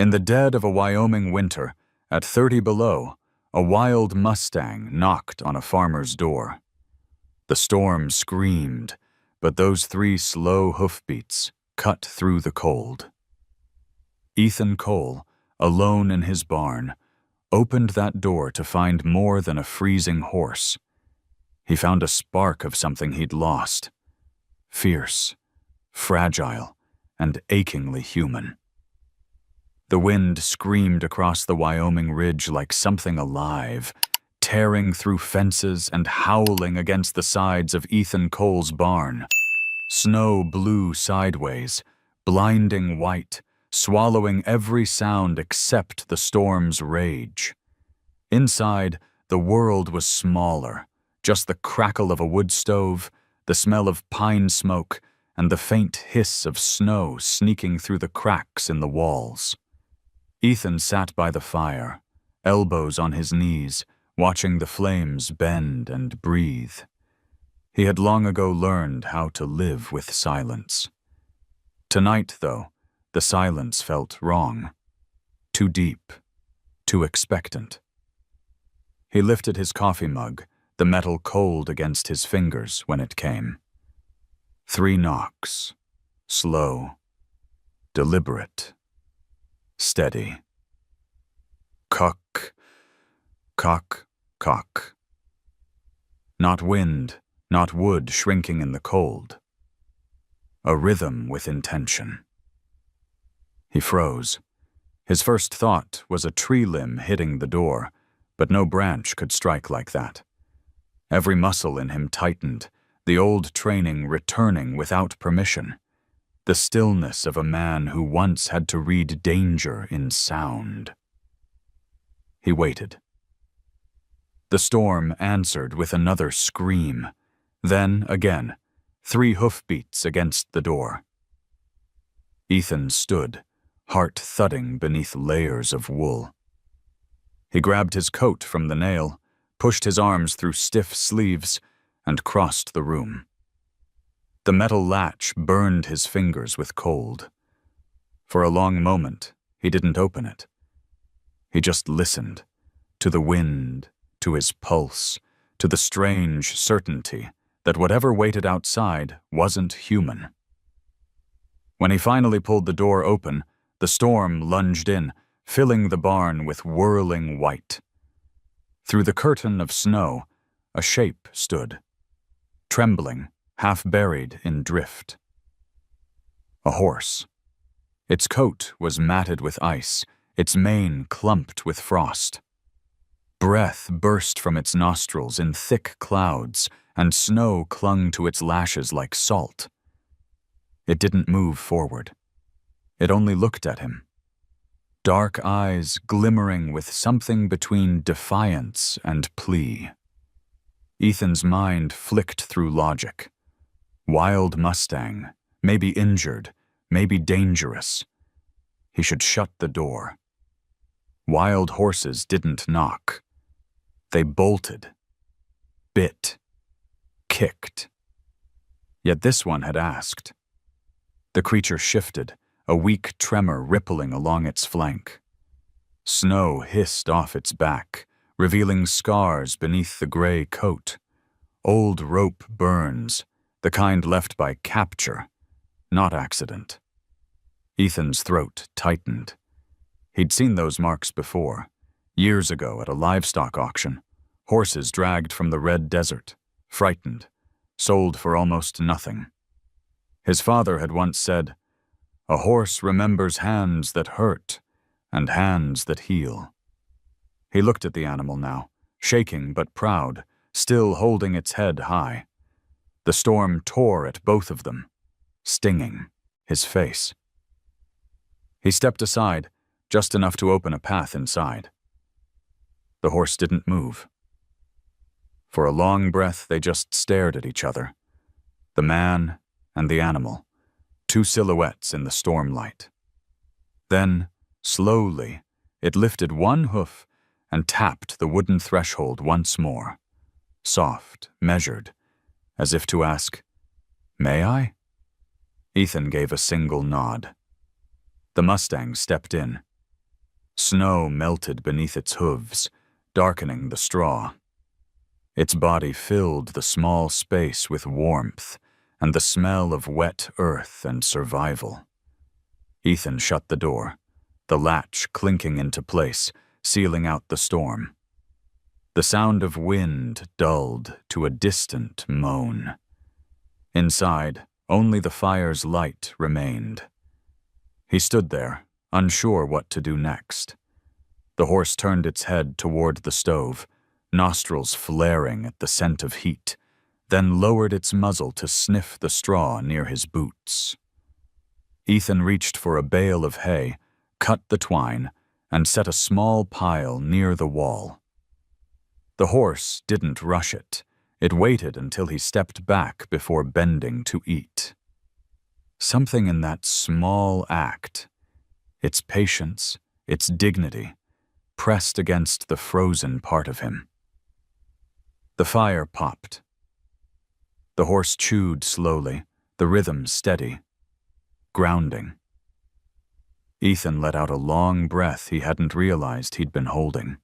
In the dead of a Wyoming winter, at 30 below, a wild mustang knocked on a farmer's door. The storm screamed, but those 3 slow hoofbeats cut through the cold. Ethan Cole, alone in his barn, opened that door to find more than a freezing horse. He found a spark of something he'd lost. Fierce, fragile, and achingly human. The wind screamed across the Wyoming ridge like something alive, tearing through fences and howling against the sides of Ethan Cole's barn. Snow blew sideways, blinding white, swallowing every sound except the storm's rage. Inside, the world was smaller, just the crackle of a wood stove, the smell of pine smoke, and the faint hiss of snow sneaking through the cracks in the walls. Ethan sat by the fire, elbows on his knees, watching the flames bend and breathe. He had long ago learned how to live with silence. Tonight, though, the silence felt wrong. Too deep, too expectant. He lifted his coffee mug, the metal cold against his fingers when it came. 3 knocks, slow, deliberate, steady. Cock, cock, cock. Not wind, not wood shrinking in the cold. A rhythm with intention. He froze. His first thought was a tree limb hitting the door, but no branch could strike like that. Every muscle in him tightened, the old training returning without permission. The stillness of a man who once had to read danger in sound. He waited. The storm answered with another scream. Then, again, 3 hoofbeats against the door. Ethan stood, heart thudding beneath layers of wool. He grabbed his coat from the nail, pushed his arms through stiff sleeves, and crossed the room. The metal latch burned his fingers with cold. For a long moment, he didn't open it. He just listened, to the wind, to his pulse, to the strange certainty that whatever waited outside wasn't human. When he finally pulled the door open, the storm lunged in, filling the barn with whirling white. Through the curtain of snow, a shape stood, trembling, half buried in drift. A horse. Its coat was matted with ice, its mane clumped with frost. Breath burst from its nostrils in thick clouds, and snow clung to its lashes like salt. It didn't move forward. It only looked at him. Dark eyes glimmering with something between defiance and plea. Ethan's mind flicked through logic. Wild mustang, maybe injured, maybe dangerous. He should shut the door. Wild horses didn't knock. They bolted, bit, kicked. Yet this one had asked. The creature shifted, a weak tremor rippling along its flank. Snow hissed off its back, revealing scars beneath the gray coat. Old rope burns, the kind left by capture, not accident. Ethan's throat tightened. He'd seen those marks before, years ago at a livestock auction. Horses dragged from the red desert, frightened, sold for almost nothing. His father had once said, "A horse remembers hands that hurt and hands that heal." He looked at the animal now, shaking but proud, still holding its head high. The storm tore at both of them, stinging his face. He stepped aside, just enough to open a path inside. The horse didn't move. For a long breath, they just stared at each other. The man and the animal, 2 silhouettes in the stormlight. Then, slowly, it lifted one hoof and tapped the wooden threshold once more. Soft, measured, as if to ask, "May I?" Ethan gave a single nod. The mustang stepped in, Snow melted beneath its hooves, darkening the straw. Its body filled the small space with warmth and the smell of wet earth and survival. Ethan shut the door, the latch clinking into place, sealing out the storm. The sound of wind dulled to a distant moan. Inside, only the fire's light remained. He stood there, unsure what to do next. The horse turned its head toward the stove, nostrils flaring at the scent of heat, then lowered its muzzle to sniff the straw near his boots. Ethan reached for a bale of hay, cut the twine, and set a small pile near the wall. The horse didn't rush it. It waited until he stepped back before bending to eat. Something in that small act, its patience, its dignity, pressed against the frozen part of him. The fire popped. The horse chewed slowly, the rhythm steady, grounding. Ethan let out a long breath he hadn't realized he'd been holding.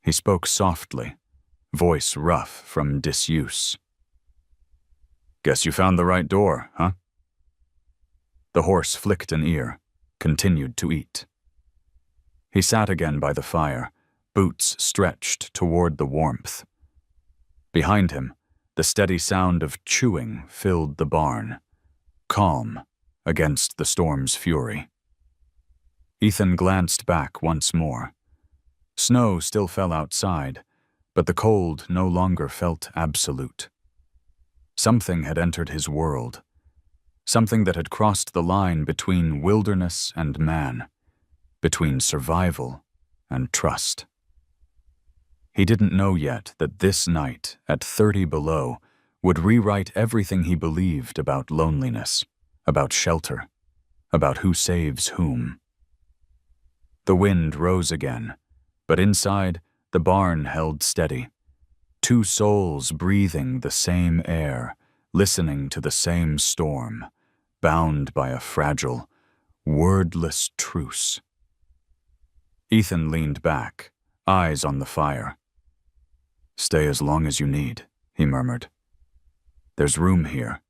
He spoke softly, voice rough from disuse. "Guess you found the right door, huh?" The horse flicked an ear, continued to eat. He sat again by the fire, boots stretched toward the warmth. Behind him, the steady sound of chewing filled the barn, calm against the storm's fury. Ethan glanced back once more. Snow still fell outside, but the cold no longer felt absolute. Something had entered his world, something that had crossed the line between wilderness and man, between survival and trust. He didn't know yet that this night, at 30 below, would rewrite everything he believed about loneliness, about shelter, about who saves whom. The wind rose again, but inside, the barn held steady. Two souls breathing the same air, listening to the same storm, bound by a fragile, wordless truce. Ethan leaned back, eyes on the fire. "Stay as long as you need," he murmured. "There's room here."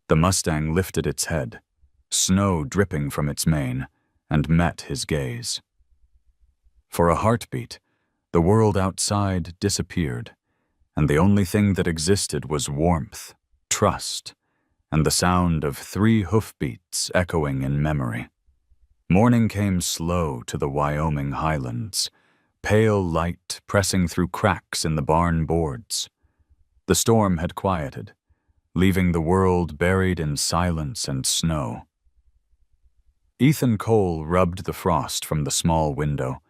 The Mustang lifted its head, snow dripping from its mane, and met his gaze. For a heartbeat, the world outside disappeared, and the only thing that existed was warmth, trust, and the sound of 3 hoofbeats echoing in memory. Morning came slow to the Wyoming highlands, pale light pressing through cracks in the barn boards. The storm had quieted, leaving the world buried in silence and snow. Ethan Cole rubbed the frost from the small window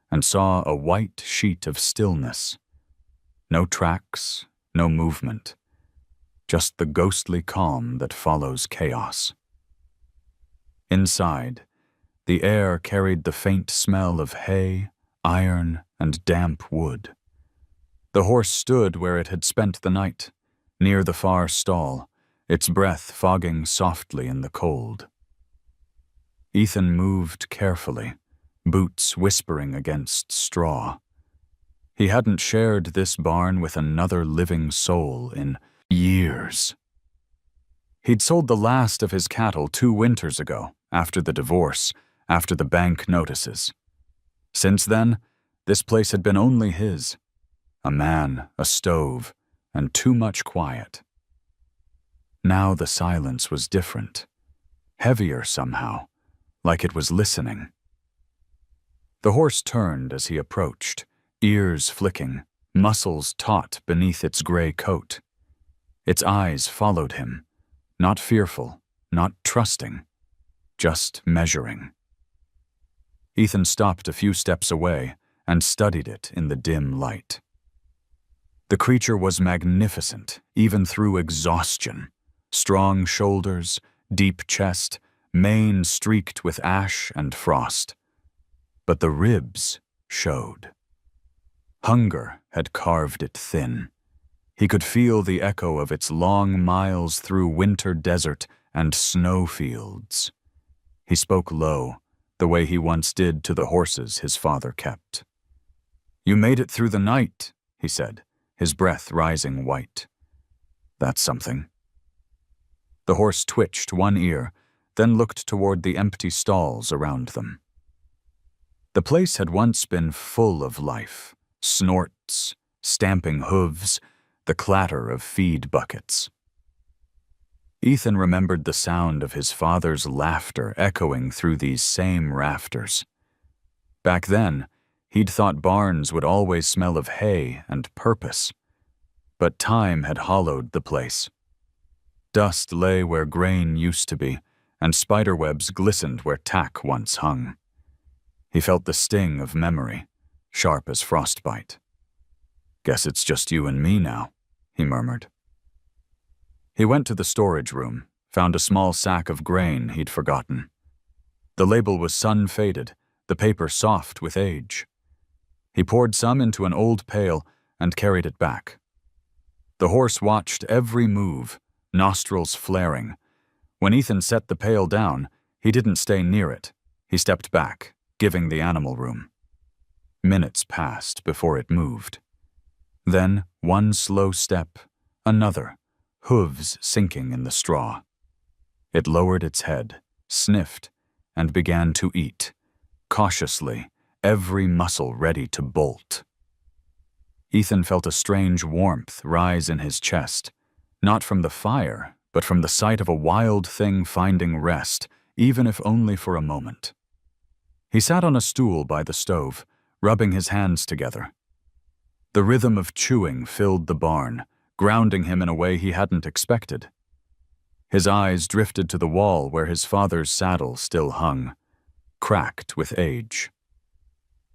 and saw a white sheet of stillness. No tracks, no movement, just the ghostly calm that follows chaos. Inside, the air carried the faint smell of hay, iron, and damp wood. The horse stood where it had spent the night, near the far stall, its breath fogging softly in the cold. Ethan moved carefully, boots whispering against straw. He hadn't shared this barn with another living soul in years. He'd sold the last of his cattle 2 winters ago, after the divorce, after the bank notices. Since then, this place had been only his. A man, a stove, and too much quiet. Now the silence was different, heavier somehow, like it was listening. The horse turned as he approached, ears flicking, muscles taut beneath its gray coat. Its eyes followed him, not fearful, not trusting, just measuring. Ethan stopped a few steps away and studied it in the dim light. The creature was magnificent, even through exhaustion. Strong shoulders, deep chest, mane streaked with ash and frost. But the ribs showed. Hunger had carved it thin. He could feel the echo of its long miles through winter desert and snowfields. He spoke low, the way he once did to the horses his father kept. "You made it through the night," he said, his breath rising white. "That's something." The horse twitched one ear, then looked toward the empty stalls around them. The place had once been full of life, snorts, stamping hooves, the clatter of feed buckets. Ethan remembered the sound of his father's laughter echoing through these same rafters. Back then, he'd thought barns would always smell of hay and purpose, but time had hollowed the place. Dust lay where grain used to be, and spiderwebs glistened where tack once hung. He felt the sting of memory, sharp as frostbite. "Guess it's just you and me now," he murmured. He went to the storage room, found a small sack of grain he'd forgotten. The label was sun-faded, the paper soft with age. He poured some into an old pail and carried it back. The horse watched every move, nostrils flaring. When Ethan set the pail down, he didn't stay near it. He stepped back, giving the animal room. Minutes passed before it moved. Then one slow step, another, hooves sinking in the straw. It lowered its head, sniffed, and began to eat, cautiously, every muscle ready to bolt. Ethan felt a strange warmth rise in his chest, not from the fire, but from the sight of a wild thing finding rest, even if only for a moment. He sat on a stool by the stove, rubbing his hands together. The rhythm of chewing filled the barn, grounding him in a way he hadn't expected. His eyes drifted to the wall where his father's saddle still hung, cracked with age.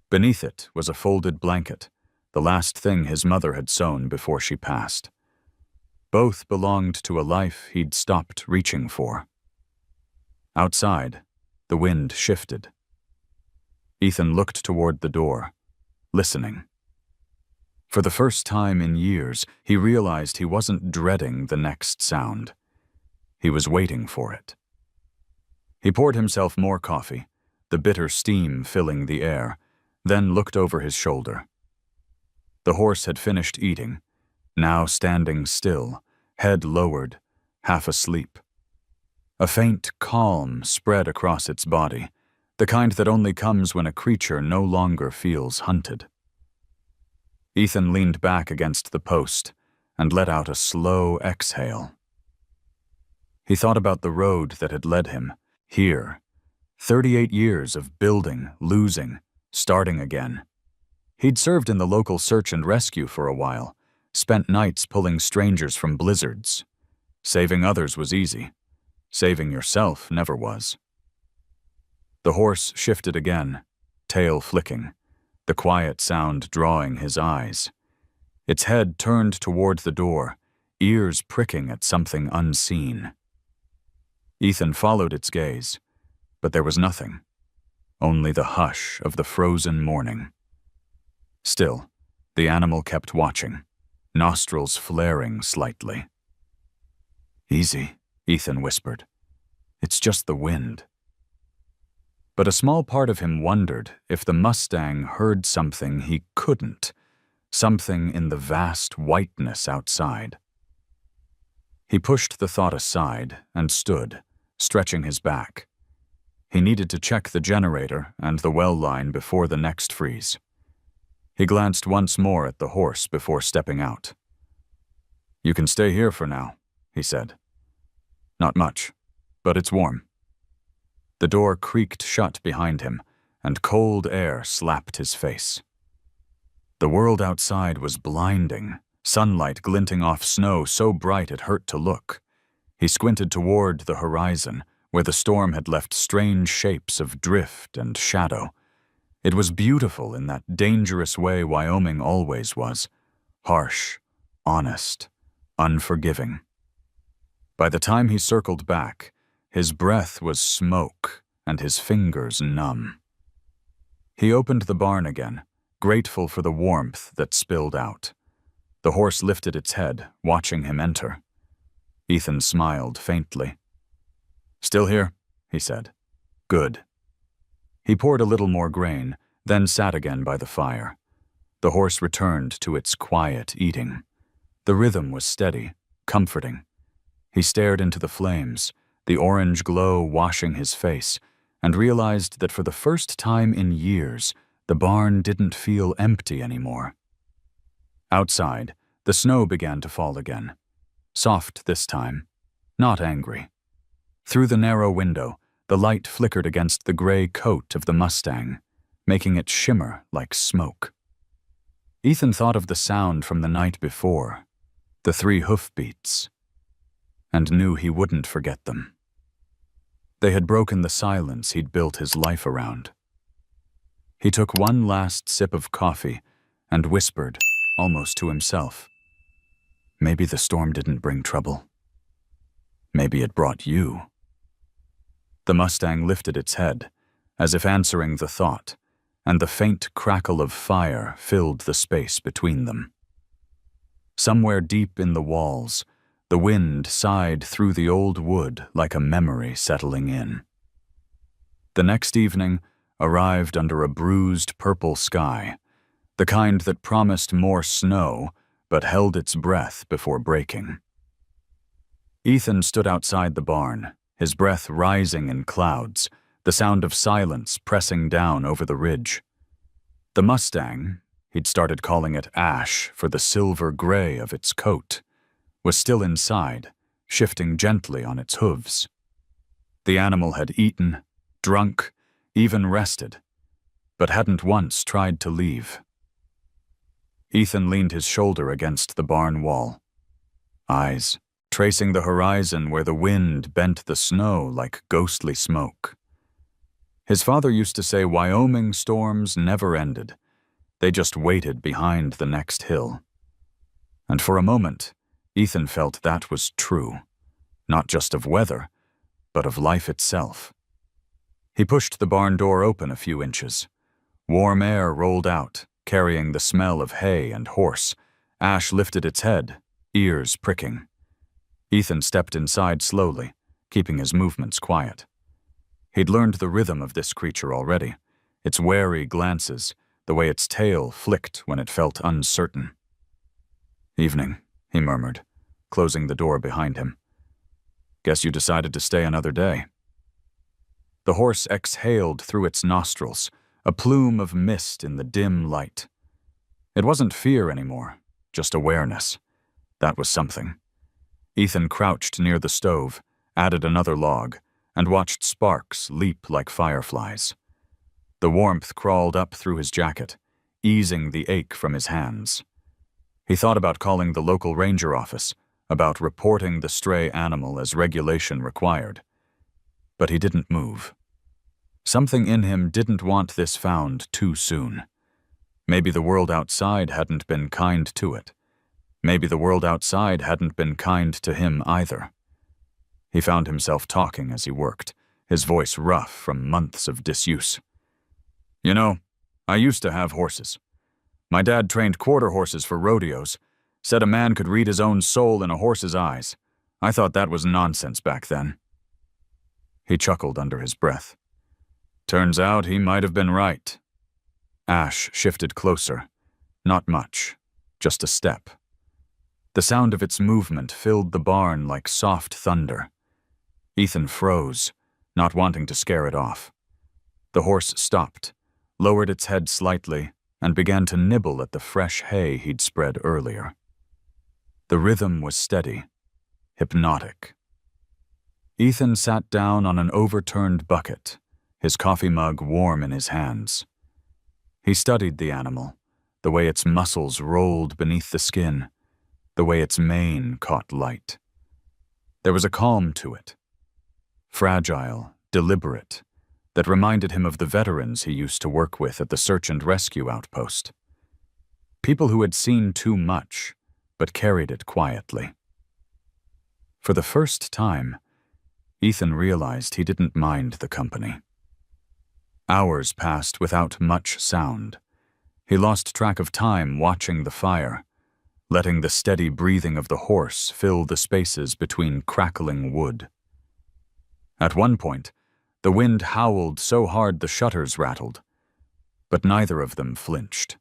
Beneath it was a folded blanket, the last thing his mother had sewn before she passed. Both belonged to a life he'd stopped reaching for. Outside, the wind shifted. Ethan looked toward the door, listening. For the first time in years, he realized he wasn't dreading the next sound. He was waiting for it. He poured himself more coffee, the bitter steam filling the air, then looked over his shoulder. The horse had finished eating, now standing still, head lowered, half asleep. A faint calm spread across its body, the kind that only comes when a creature no longer feels hunted. Ethan leaned back against the post and let out a slow exhale. He thought about the road that had led him, here, 38 years of building, losing, starting again. He'd served in the local search and rescue for a while, spent nights pulling strangers from blizzards. Saving others was easy. Saving yourself never was. The horse shifted again, tail flicking, the quiet sound drawing his eyes. Its head turned toward the door, ears pricking at something unseen. Ethan followed its gaze, but there was nothing, only the hush of the frozen morning. Still, the animal kept watching, nostrils flaring slightly. "Easy," Ethan whispered. "It's just the wind." But a small part of him wondered if the Mustang heard something he couldn't, something in the vast whiteness outside. He pushed the thought aside and stood, stretching his back. He needed to check the generator and the well line before the next freeze. He glanced once more at the horse before stepping out. "You can stay here for now," he said. "Not much, but it's warm." The door creaked shut behind him, and cold air slapped his face. The world outside was blinding, sunlight glinting off snow so bright it hurt to look. He squinted toward the horizon, where the storm had left strange shapes of drift and shadow. It was beautiful in that dangerous way Wyoming always was, harsh, honest, unforgiving. By the time he circled back, his breath was smoke and his fingers numb. He opened the barn again, grateful for the warmth that spilled out. The horse lifted its head, watching him enter. Ethan smiled faintly. "Still here?" he said. "Good." He poured a little more grain, then sat again by the fire. The horse returned to its quiet eating. The rhythm was steady, comforting. He stared into the flames, the orange glow washing his face, and realized that for the first time in years, the barn didn't feel empty anymore. Outside, the snow began to fall again. Soft this time, not angry. Through the narrow window, the light flickered against the gray coat of the Mustang, making it shimmer like smoke. Ethan thought of the sound from the night before, the 3 hoofbeats, and knew he wouldn't forget them. They had broken the silence he'd built his life around. He took one last sip of coffee and whispered, almost to himself, "Maybe the storm didn't bring trouble. Maybe it brought you." The Mustang lifted its head, as if answering the thought, and the faint crackle of fire filled the space between them. Somewhere deep in the walls, the wind sighed through the old wood like a memory settling in. The next evening arrived under a bruised purple sky, the kind that promised more snow but held its breath before breaking. Ethan stood outside the barn, his breath rising in clouds, the sound of silence pressing down over the ridge. The Mustang, he'd started calling it Ash for the silver gray of its coat, was still inside, shifting gently on its hooves. The animal had eaten, drunk, even rested, but hadn't once tried to leave. Ethan leaned his shoulder against the barn wall, eyes tracing the horizon where the wind bent the snow like ghostly smoke. His father used to say Wyoming storms never ended. They just waited behind the next hill. And for a moment, Ethan felt that was true, not just of weather, but of life itself. He pushed the barn door open a few inches. Warm air rolled out, carrying the smell of hay and horse. Ash lifted its head, ears pricking. Ethan stepped inside slowly, keeping his movements quiet. He'd learned the rhythm of this creature already, its wary glances, the way its tail flicked when it felt uncertain. "Evening," he murmured, closing the door behind him. "Guess you decided to stay another day." The horse exhaled through its nostrils, a plume of mist in the dim light. It wasn't fear anymore, just awareness. That was something. Ethan crouched near the stove, added another log, and watched sparks leap like fireflies. The warmth crawled up through his jacket, easing the ache from his hands. He thought about calling the local ranger office, about reporting the stray animal as regulation required. But he didn't move. Something in him didn't want this found too soon. Maybe the world outside hadn't been kind to it. Maybe the world outside hadn't been kind to him either. He found himself talking as he worked, his voice rough from months of disuse. "You know, I used to have horses. My dad trained quarter horses for rodeos, said a man could read his own soul in a horse's eyes. I thought that was nonsense back then." He chuckled under his breath. Turns out he might have been right. Ash shifted closer. Not much, just a step. The sound of its movement filled the barn like soft thunder. Ethan froze, not wanting to scare it off. The horse stopped, lowered its head slightly, and began to nibble at the fresh hay he'd spread earlier. The rhythm was steady, hypnotic. Ethan sat down on an overturned bucket, his coffee mug warm in his hands. He studied the animal, the way its muscles rolled beneath the skin, the way its mane caught light. There was a calm to it, fragile, deliberate, that reminded him of the veterans he used to work with at the search and rescue outpost. People who had seen too much, but carried it quietly. For the first time, Ethan realized he didn't mind the company. Hours passed without much sound. He lost track of time watching the fire, letting the steady breathing of the horse fill the spaces between crackling wood. At one point, The wind howled so hard the shutters rattled, but neither of them flinched.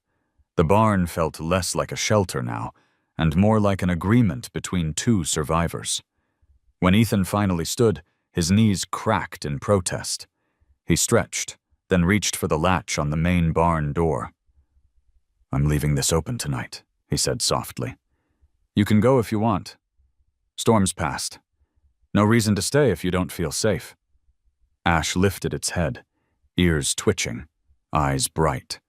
The barn felt less like a shelter now, and more like an agreement between two survivors. When Ethan finally stood, his knees cracked in protest. He stretched, then reached for the latch on the main barn door. "I'm leaving this open tonight," he said softly. "You can go if you want. Storm's past. No reason to stay if you don't feel safe." Ash lifted its head, ears twitching, eyes bright.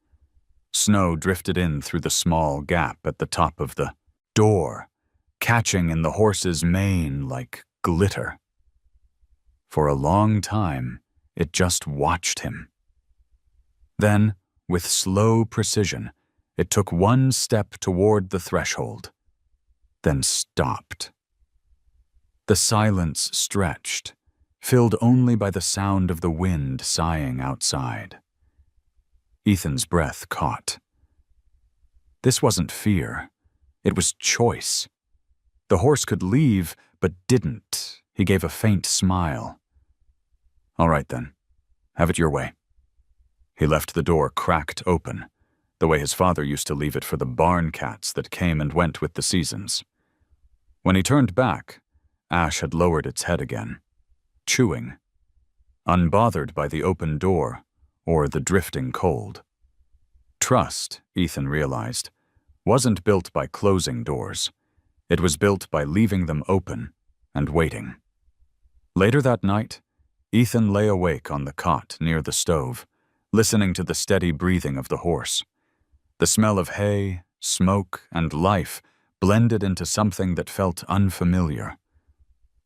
Snow drifted in through the small gap at the top of the door, catching in the horse's mane like glitter. For a long time, it just watched him. Then, with slow precision, it took one step toward the threshold, then stopped. The silence stretched, filled only by the sound of the wind sighing outside. Ethan's breath caught. This wasn't fear. It was choice. The horse could leave, but didn't. He gave a faint smile. "All right then. Have it your way." He left the door cracked open, the way his father used to leave it for the barn cats that came and went with the seasons. When he turned back, Ash had lowered its head again, chewing, unbothered by the open door or the drifting cold. Trust, Ethan realized, wasn't built by closing doors. It was built by leaving them open and waiting. Later that night, Ethan lay awake on the cot near the stove, listening to the steady breathing of the horse. The smell of hay, smoke, and life blended into something that felt unfamiliar.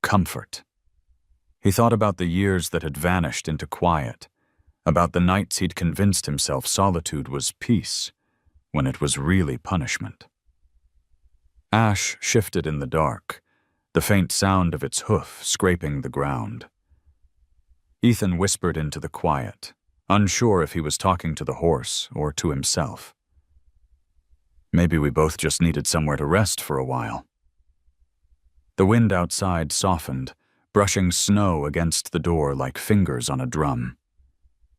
Comfort. He thought about the years that had vanished into quiet, about the nights he'd convinced himself solitude was peace, when it was really punishment. Ash shifted in the dark, the faint sound of its hoof scraping the ground. Ethan whispered into the quiet, unsure if he was talking to the horse or to himself. "Maybe we both just needed somewhere to rest for a while." The wind outside softened, brushing snow against the door like fingers on a drum.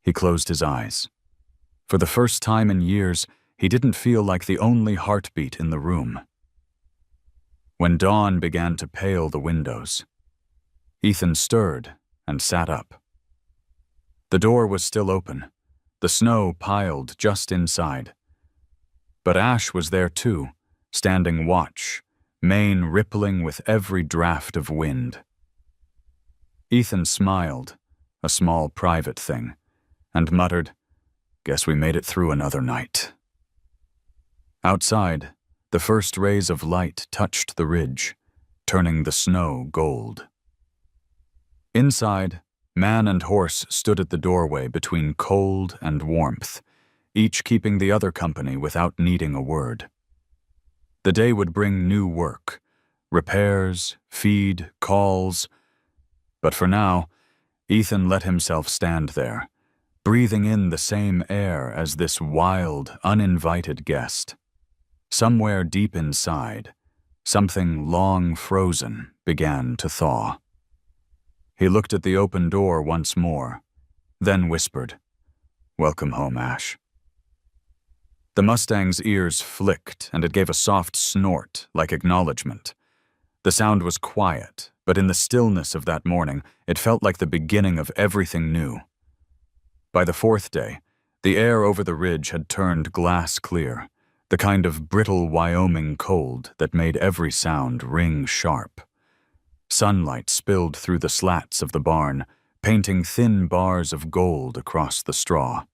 He closed his eyes. For the first time in years, he didn't feel like the only heartbeat in the room. When dawn began to pale the windows, Ethan stirred and sat up. The door was still open, the snow piled just inside. But Ash was there too, standing watch, mane rippling with every draft of wind. Ethan smiled, a small private thing, and muttered, "Guess we made it through another night." Outside, the first rays of light touched the ridge, turning the snow gold. Inside, man and horse stood at the doorway between cold and warmth, each keeping the other company without needing a word. The day would bring new work, repairs, feed, calls, but for now, Ethan let himself stand there, breathing in the same air as this wild, uninvited guest. Somewhere deep inside, something long frozen began to thaw. He looked at the open door once more, then whispered, "Welcome home, Ash." The Mustang's ears flicked, and it gave a soft snort, like acknowledgement. The sound was quiet, but in the stillness of that morning, it felt like the beginning of everything new. By the fourth day, the air over the ridge had turned glass clear, the kind of brittle Wyoming cold that made every sound ring sharp. Sunlight spilled through the slats of the barn, painting thin bars of gold across the straw.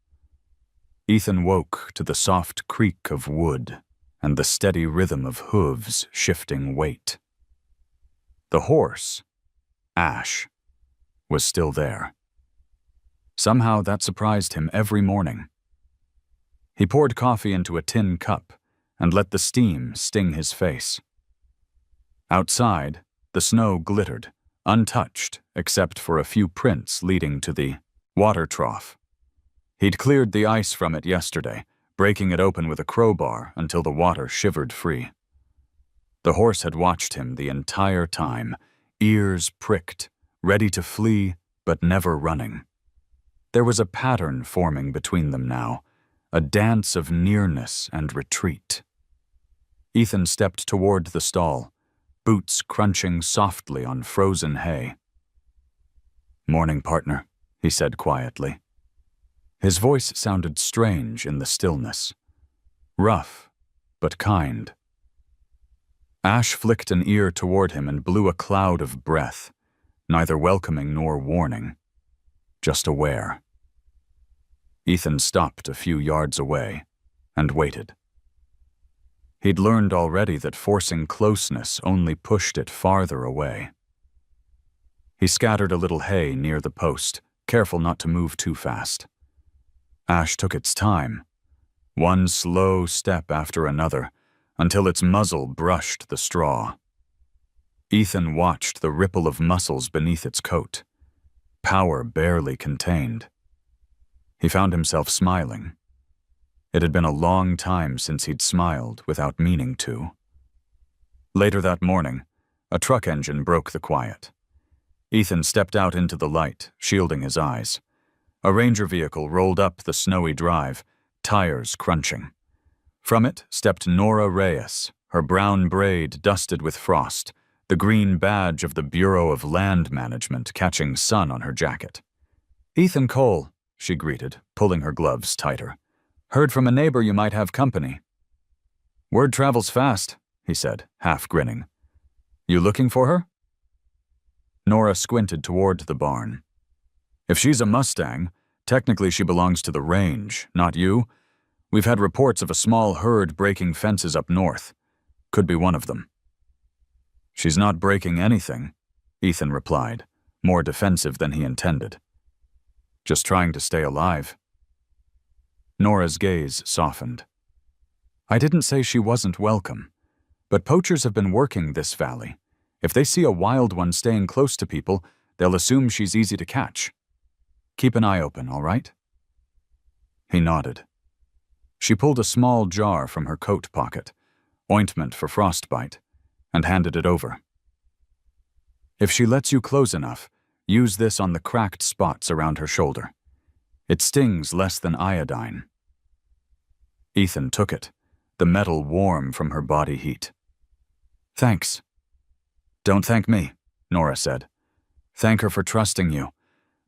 Ethan woke to the soft creak of wood and the steady rhythm of hooves shifting weight. The horse, Ash, was still there. Somehow that surprised him every morning. He poured coffee into a tin cup and let the steam sting his face. Outside, the snow glittered, untouched except for a few prints leading to the water trough. He'd cleared the ice from it yesterday, breaking it open with a crowbar until the water shivered free. The horse had watched him the entire time, ears pricked, ready to flee but never running. There was a pattern forming between them now, a dance of nearness and retreat. Ethan stepped toward the stall, boots crunching softly on frozen hay. "Morning, partner," he said quietly. His voice sounded strange in the stillness. Rough, but kind. Ash flicked an ear toward him and blew a cloud of breath, neither welcoming nor warning, just aware. Ethan stopped a few yards away and waited. He'd learned already that forcing closeness only pushed it farther away. He scattered a little hay near the post, careful not to move too fast. Ash took its time, one slow step after another, until its muzzle brushed the straw. Ethan watched the ripple of muscles beneath its coat, power barely contained. He found himself smiling. It had been a long time since he'd smiled without meaning to. Later that morning, a truck engine broke the quiet. Ethan stepped out into the light, shielding his eyes. A ranger vehicle rolled up the snowy drive, tires crunching. From it stepped Nora Reyes, her brown braid dusted with frost, the green badge of the Bureau of Land Management catching sun on her jacket. "Ethan Cole," she greeted, pulling her gloves tighter. "Heard from a neighbor you might have company." "Word travels fast," he said, half grinning. "You looking for her?" Nora squinted toward the barn. "If she's a Mustang, technically she belongs to the range, not you. We've had reports of a small herd breaking fences up north. Could be one of them." "She's not breaking anything," Ethan replied, more defensive than he intended. "Just trying to stay alive." Nora's gaze softened. "I didn't say she wasn't welcome, but poachers have been working this valley. If they see a wild one staying close to people, they'll assume she's easy to catch. Keep an eye open, all right?" He nodded. She pulled a small jar from her coat pocket, ointment for frostbite, and handed it over. "If she lets you close enough, use this on the cracked spots around her shoulder. It stings less than iodine." Ethan took it, the metal warm from her body heat. "Thanks." "Don't thank me," Nora said. "Thank her for trusting you.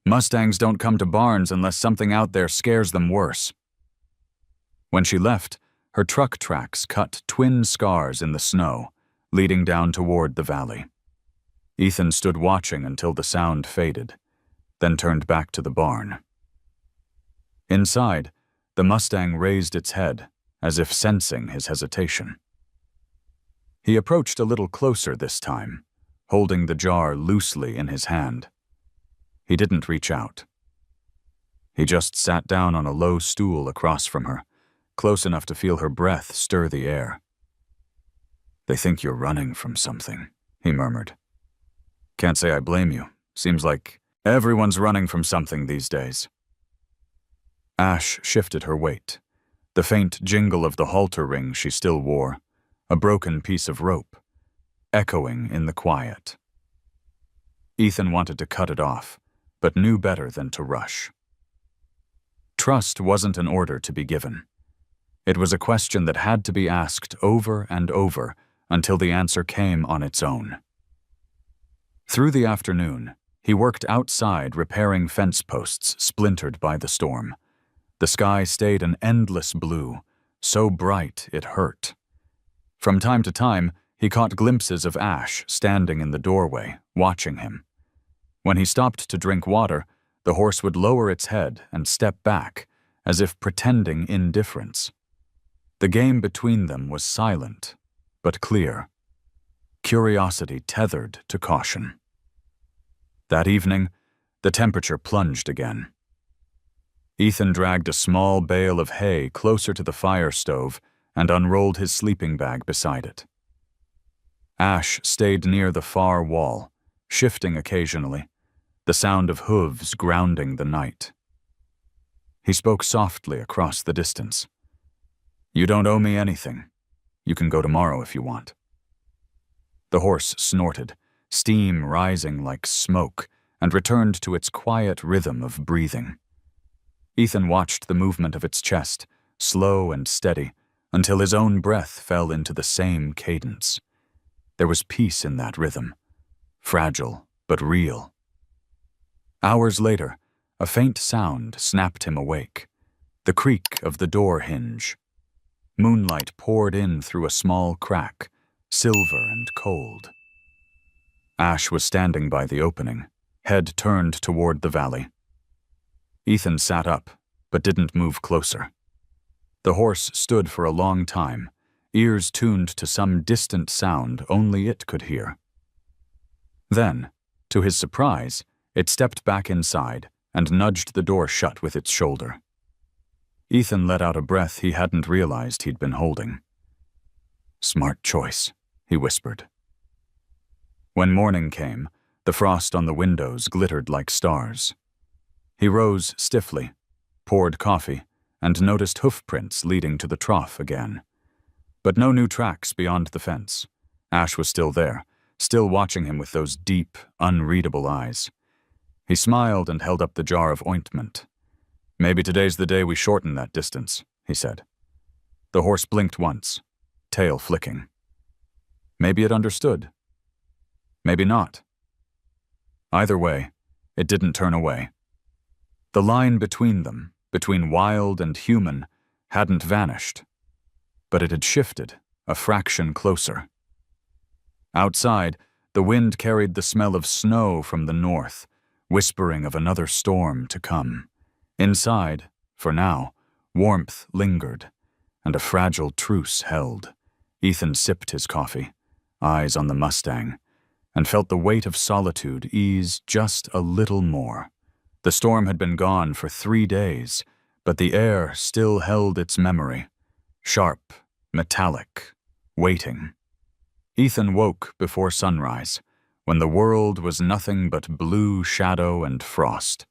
Mustangs don't come to barns unless something out there scares them worse." When she left, her truck tracks cut twin scars in the snow, leading down toward the valley. Ethan stood watching until the sound faded, then turned back to the barn. Inside, the Mustang raised its head, as if sensing his hesitation. He approached a little closer this time, holding the jar loosely in his hand. He didn't reach out. He just sat down on a low stool across from her, close enough to feel her breath stir the air. "They think you're running from something," he murmured. "Can't say I blame you. Seems like everyone's running from something these days." Ash shifted her weight, the faint jingle of the halter ring she still wore, a broken piece of rope, echoing in the quiet. Ethan wanted to cut it off, but knew better than to rush. Trust wasn't an order to be given. It was a question that had to be asked over and over until the answer came on its own. Through the afternoon, he worked outside repairing fence posts splintered by the storm. The sky stayed an endless blue, so bright it hurt. From time to time, he caught glimpses of Ash standing in the doorway, watching him. When he stopped to drink water, the horse would lower its head and step back, as if pretending indifference. The game between them was silent, but clear. Curiosity tethered to caution. That evening, the temperature plunged again. Ethan dragged a small bale of hay closer to the fire stove and unrolled his sleeping bag beside it. Ash stayed near the far wall, shifting occasionally, the sound of hooves grounding the night. He spoke softly across the distance. "You don't owe me anything. You can go tomorrow if you want." The horse snorted, steam rising like smoke, and returned to its quiet rhythm of breathing. Ethan watched the movement of its chest, slow and steady, until his own breath fell into the same cadence. There was peace in that rhythm, fragile but real. Hours later, a faint sound snapped him awake, the creak of the door hinge. Moonlight poured in through a small crack, silver and cold. Ash was standing by the opening, head turned toward the valley. Ethan sat up, but didn't move closer. The horse stood for a long time, ears tuned to some distant sound only it could hear. Then, to his surprise, it stepped back inside and nudged the door shut with its shoulder. Ethan let out a breath he hadn't realized he'd been holding. "Smart choice," he whispered. When morning came, the frost on the windows glittered like stars. He rose stiffly, poured coffee, and noticed hoof prints leading to the trough again. But no new tracks beyond the fence. Ash was still there, still watching him with those deep, unreadable eyes. He smiled and held up the jar of ointment. "Maybe today's the day we shorten that distance," he said. The horse blinked once, tail flicking. Maybe it understood. Maybe not. Either way, it didn't turn away. The line between them, between wild and human, hadn't vanished, but it had shifted a fraction closer. Outside, the wind carried the smell of snow from the north, whispering of another storm to come. Inside, for now, warmth lingered, and a fragile truce held. Ethan sipped his coffee, eyes on the Mustang, and felt the weight of solitude ease just a little more. The storm had been gone for 3 days, but the air still held its memory, sharp, metallic, waiting. Ethan woke before sunrise, when the world was nothing but blue shadow and frost.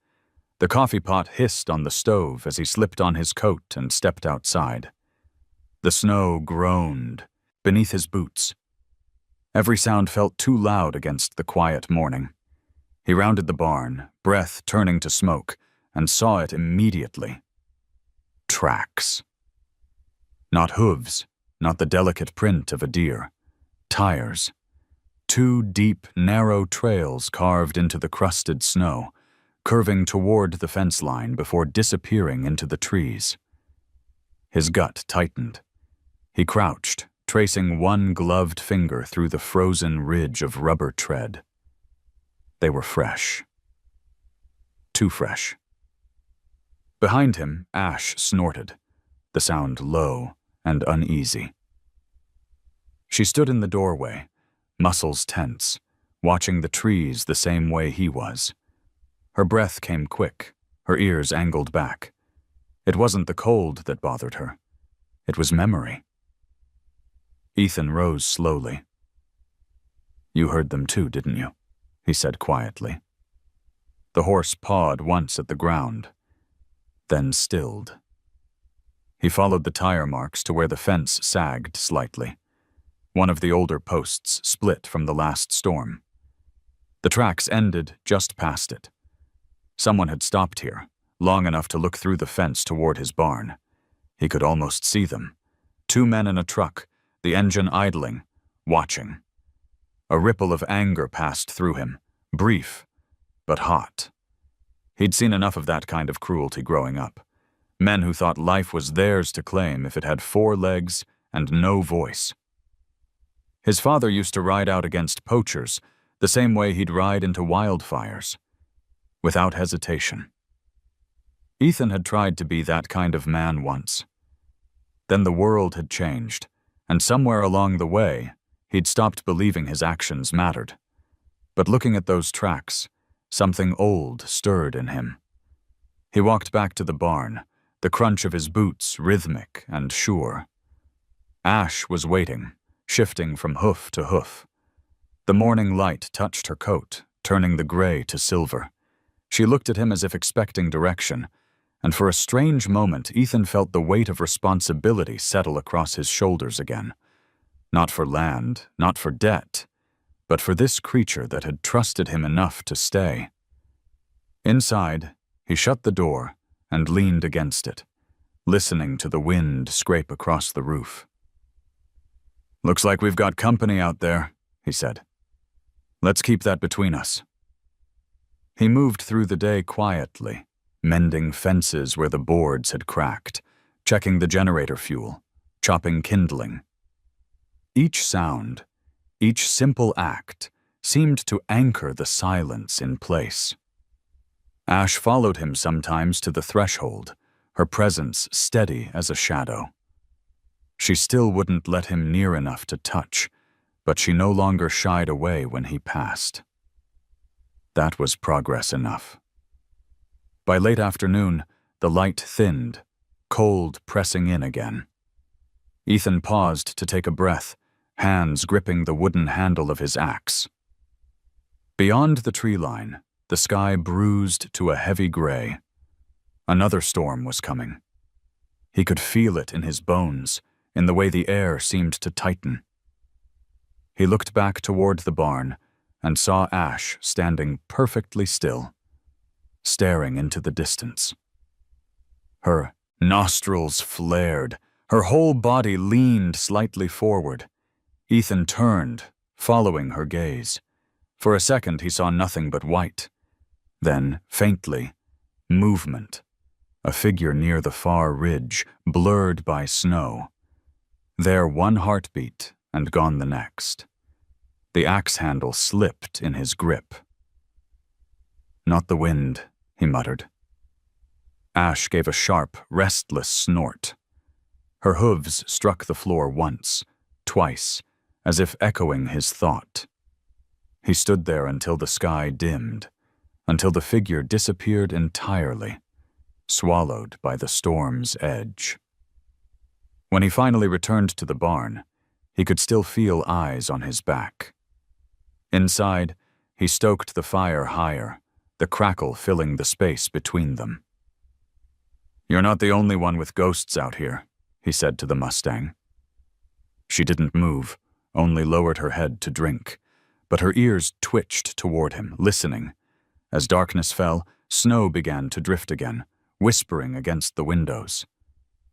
The coffee pot hissed on the stove as he slipped on his coat and stepped outside. The snow groaned beneath his boots. Every sound felt too loud against the quiet morning. He rounded the barn, breath turning to smoke, and saw it immediately. Tracks. Not hooves, not the delicate print of a deer. Tires. 2 deep, narrow trails carved into the crusted snow, curving toward the fence line before disappearing into the trees. His gut tightened. He crouched, tracing one gloved finger through the frozen ridge of rubber tread. They were fresh. Too fresh. Behind him, Ash snorted, the sound low and uneasy. She stood in the doorway, muscles tense, watching the trees the same way he was. Her breath came quick, her ears angled back. It wasn't the cold that bothered her. It was memory. Ethan rose slowly. "You heard them too, didn't you?" he said quietly. The horse pawed once at the ground, then stilled. He followed the tire marks to where the fence sagged slightly. One of the older posts split from the last storm. The tracks ended just past it. Someone had stopped here, long enough to look through the fence toward his barn. He could almost see them. 2 men in a truck, the engine idling, watching. A ripple of anger passed through him, brief, but hot. He'd seen enough of that kind of cruelty growing up. Men who thought life was theirs to claim if it had 4 legs and no voice. His father used to ride out against poachers the same way he'd ride into wildfires, without hesitation. Ethan had tried to be that kind of man once. Then the world had changed, and somewhere along the way, he'd stopped believing his actions mattered. But looking at those tracks, something old stirred in him. He walked back to the barn, the crunch of his boots rhythmic and sure. Ash was waiting, shifting from hoof to hoof. The morning light touched her coat, turning the gray to silver. She looked at him as if expecting direction, and for a strange moment Ethan felt the weight of responsibility settle across his shoulders again. Not for land, not for debt, but for this creature that had trusted him enough to stay. Inside, he shut the door and leaned against it, listening to the wind scrape across the roof. "Looks like we've got company out there," he said. "Let's keep that between us." He moved through the day quietly, mending fences where the boards had cracked, checking the generator fuel, chopping kindling. Each sound, each simple act, seemed to anchor the silence in place. Ash followed him sometimes to the threshold, her presence steady as a shadow. She still wouldn't let him near enough to touch, but she no longer shied away when he passed. That was progress enough. By late afternoon, the light thinned, cold pressing in again. Ethan paused to take a breath, hands gripping the wooden handle of his axe. Beyond the tree line, the sky bruised to a heavy gray. Another storm was coming. He could feel it in his bones, in the way the air seemed to tighten. He looked back toward the barn and saw Ash standing perfectly still, staring into the distance. Her nostrils flared, her whole body leaned slightly forward. Ethan turned, following her gaze. For a second he saw nothing but white. Then, faintly, movement. A figure near the far ridge, blurred by snow. There one heartbeat, and gone the next. The axe handle slipped in his grip. "Not the wind," he muttered. Ash gave a sharp, restless snort. Her hooves struck the floor once, twice, as if echoing his thought. He stood there until the sky dimmed, until the figure disappeared entirely, swallowed by the storm's edge. When he finally returned to the barn, he could still feel eyes on his back. Inside, he stoked the fire higher, the crackle filling the space between them. "You're not the only one with ghosts out here," he said to the Mustang. She didn't move, only lowered her head to drink, but her ears twitched toward him, listening. As darkness fell, snow began to drift again, whispering against the windows.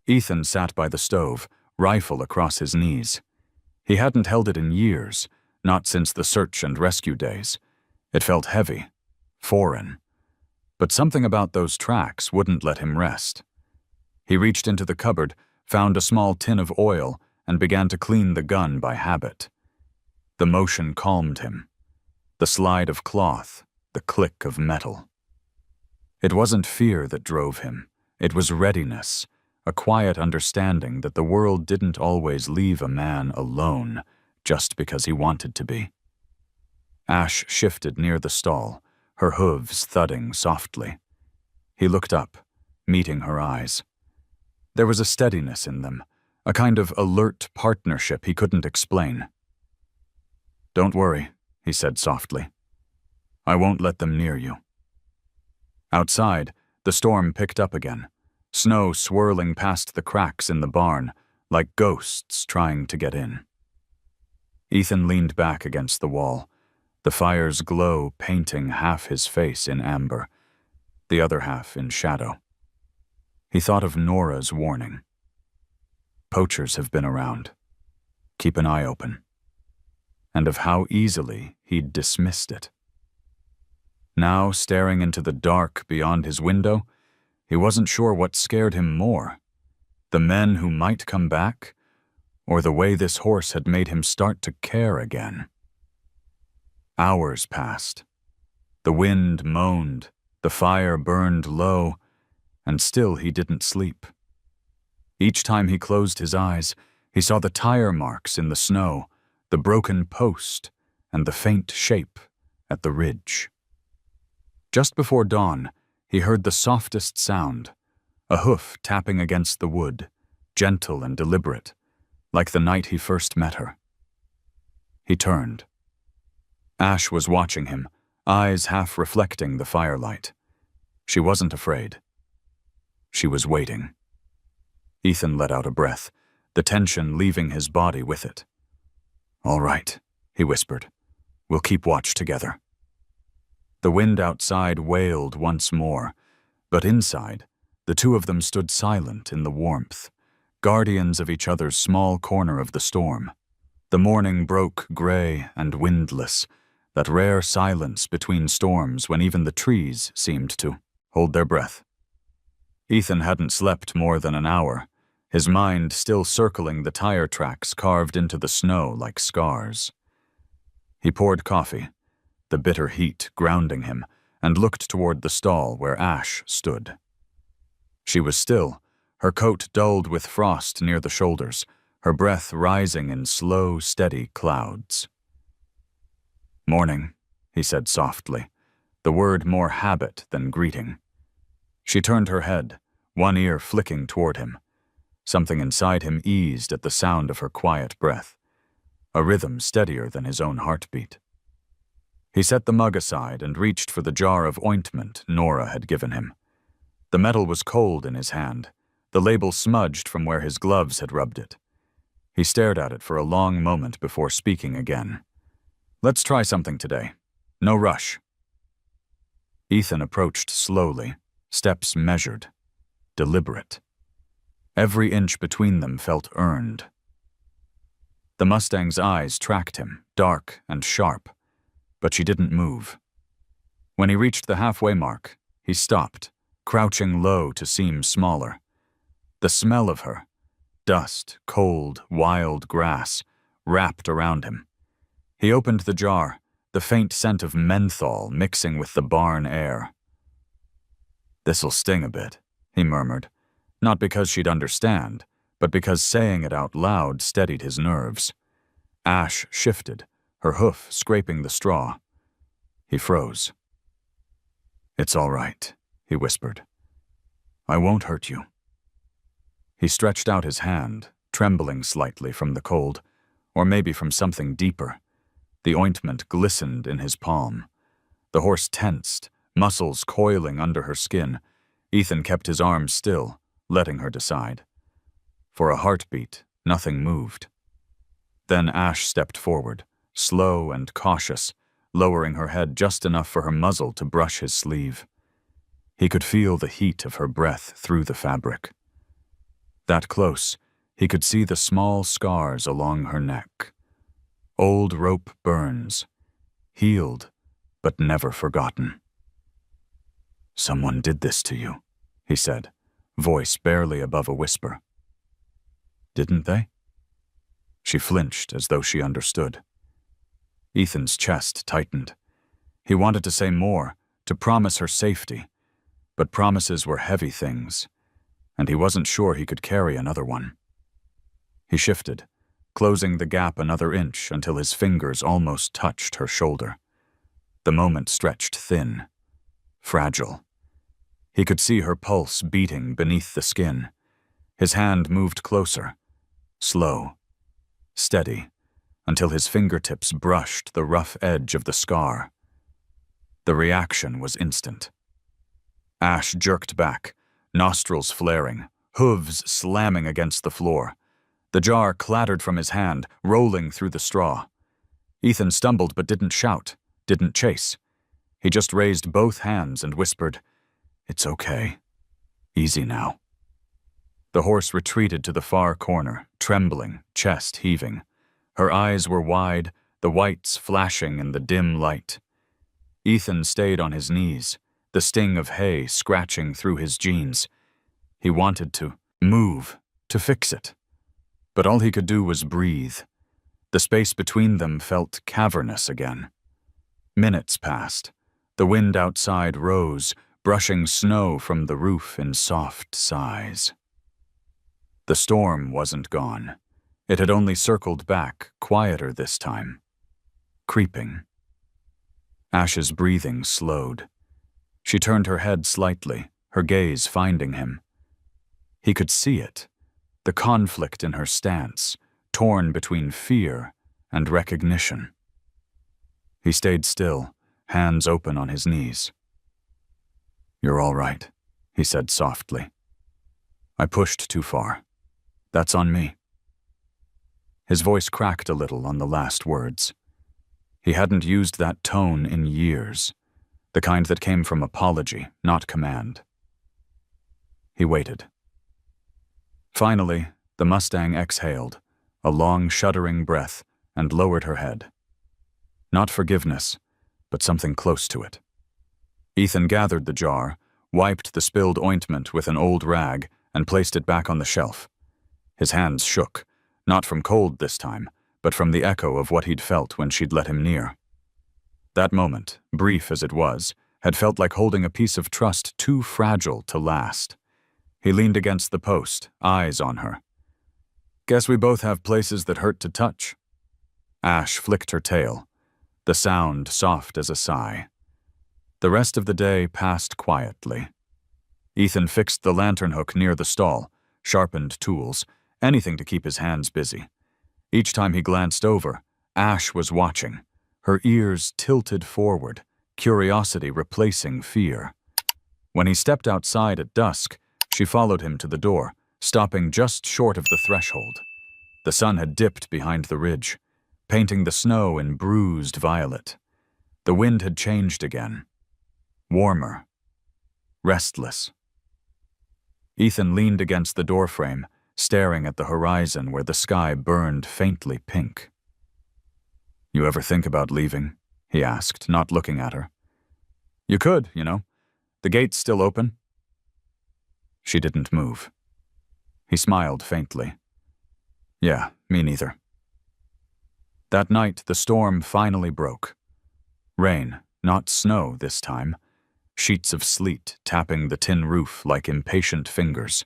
Ethan sat by the stove, rifle across his knees. He hadn't held it in years, not since the search and rescue days. It felt heavy, foreign. But something about those tracks wouldn't let him rest. He reached into the cupboard, found a small tin of oil, and began to clean the gun by habit. The motion calmed him. The slide of cloth, the click of metal. It wasn't fear that drove him. It was readiness, a quiet understanding that the world didn't always leave a man alone just because he wanted to be. Ash shifted near the stall, her hooves thudding softly. He looked up, meeting her eyes. There was a steadiness in them, a kind of alert partnership he couldn't explain. "Don't worry," he said softly. "I won't let them near you." Outside, the storm picked up again, snow swirling past the cracks in the barn, like ghosts trying to get in. Ethan leaned back against the wall, the fire's glow painting half his face in amber, the other half in shadow. He thought of Nora's warning. Poachers have been around. Keep an eye open. And of how easily he'd dismissed it. Now, staring into the dark beyond his window, he wasn't sure what scared him more, the men who might come back, or the way this horse had made him start to care again. Hours passed. The wind moaned, the fire burned low, and still he didn't sleep. Each time he closed his eyes, he saw the tire marks in the snow, the broken post, and the faint shape at the ridge. Just before dawn, he heard the softest sound, a hoof tapping against the wood, gentle and deliberate, like the night he first met her. He turned. Ash was watching him, eyes half reflecting the firelight. She wasn't afraid. She was waiting. Ethan let out a breath, the tension leaving his body with it. "All right," he whispered. "We'll keep watch together." The wind outside wailed once more, but inside, The two of them stood silent in the warmth, guardians of each other's small corner of the storm. The morning broke gray and windless, that rare silence between storms when even the trees seemed to hold their breath. Ethan hadn't slept more than an hour, his mind still circling the tire tracks carved into the snow like scars. He poured coffee, the bitter heat grounding him, and looked toward the stall where Ash stood. She was still, her coat dulled with frost near the shoulders, her breath rising in slow, steady clouds. "Morning," he said softly, the word more habit than greeting. She turned her head, one ear flicking toward him. Something inside him eased at the sound of her quiet breath, a rhythm steadier than his own heartbeat. He set the mug aside and reached for the jar of ointment Nora had given him. The metal was cold in his hand, the label smudged from where his gloves had rubbed it. He stared at it for a long moment before speaking again. "Let's try something today. No rush." Ethan approached slowly, steps measured, deliberate. Every inch between them felt earned. The Mustang's eyes tracked him, dark and sharp, but she didn't move. When he reached the halfway mark, he stopped, crouching low to seem smaller. The smell of her, dust, cold, wild grass, wrapped around him. He opened the jar, the faint scent of menthol mixing with the barn air. "This'll sting a bit," he murmured, not because she'd understand, but because saying it out loud steadied his nerves. Ash shifted, her hoof scraping the straw. He froze. "It's all right," he whispered. "I won't hurt you." He stretched out his hand, trembling slightly from the cold, or maybe from something deeper. The ointment glistened in his palm. The horse tensed, muscles coiling under her skin. Ethan kept his arm still, letting her decide. For a heartbeat, nothing moved. Then Ash stepped forward, slow and cautious, lowering her head just enough for her muzzle to brush his sleeve. He could feel the heat of her breath through the fabric. That close, he could see the small scars along her neck. Old rope burns, healed, but never forgotten. "Someone did this to you," he said, voice barely above a whisper. "Didn't they?" She flinched as though she understood. Ethan's chest tightened. He wanted to say more, to promise her safety, but promises were heavy things, and he wasn't sure he could carry another one. He shifted, closing the gap another inch until his fingers almost touched her shoulder. The moment stretched thin, fragile. He could see her pulse beating beneath the skin. His hand moved closer, slow, steady, until his fingertips brushed the rough edge of the scar. The reaction was instant. Ash jerked back, nostrils flaring, hooves slamming against the floor. The jar clattered from his hand, rolling through the straw. Ethan stumbled but didn't shout, didn't chase. He just raised both hands and whispered, "It's okay. Easy now." The horse retreated to the far corner, trembling, chest heaving. Her eyes were wide, the whites flashing in the dim light. Ethan stayed on his knees, the sting of hay scratching through his jeans. He wanted to move, to fix it. But all he could do was breathe. The space between them felt cavernous again. Minutes passed. The wind outside rose, brushing snow from the roof in soft sighs. The storm wasn't gone. It had only circled back, quieter this time. Creeping. Ash's breathing slowed. She turned her head slightly, her gaze finding him. He could see it, the conflict in her stance, torn between fear and recognition. He stayed still, hands open on his knees. "You're all right," he said softly. "I pushed too far. That's on me." His voice cracked a little on the last words. He hadn't used that tone in years, the kind that came from apology, not command. He waited. Finally, the Mustang exhaled, a long, shuddering breath, and lowered her head. Not forgiveness, but something close to it. Ethan gathered the jar, wiped the spilled ointment with an old rag, and placed it back on the shelf. His hands shook, not from cold this time, but from the echo of what he'd felt when she'd let him near. That moment, brief as it was, had felt like holding a piece of trust too fragile to last. He leaned against the post, eyes on her. "Guess we both have places that hurt to touch." Ash flicked her tail, the sound soft as a sigh. The rest of the day passed quietly. Ethan fixed the lantern hook near the stall, sharpened tools, anything to keep his hands busy. Each time he glanced over, Ash was watching, her ears tilted forward, curiosity replacing fear. When he stepped outside at dusk, she followed him to the door, stopping just short of the threshold. The sun had dipped behind the ridge, painting the snow in bruised violet. The wind had changed again. Warmer. Restless. Ethan leaned against the doorframe, staring at the horizon where the sky burned faintly pink. "You ever think about leaving?" he asked, not looking at her. "You could, you know. The gate's still open." She didn't move. He smiled faintly. "Yeah, me neither." That night, the storm finally broke. Rain, not snow this time. Sheets of sleet tapping the tin roof like impatient fingers.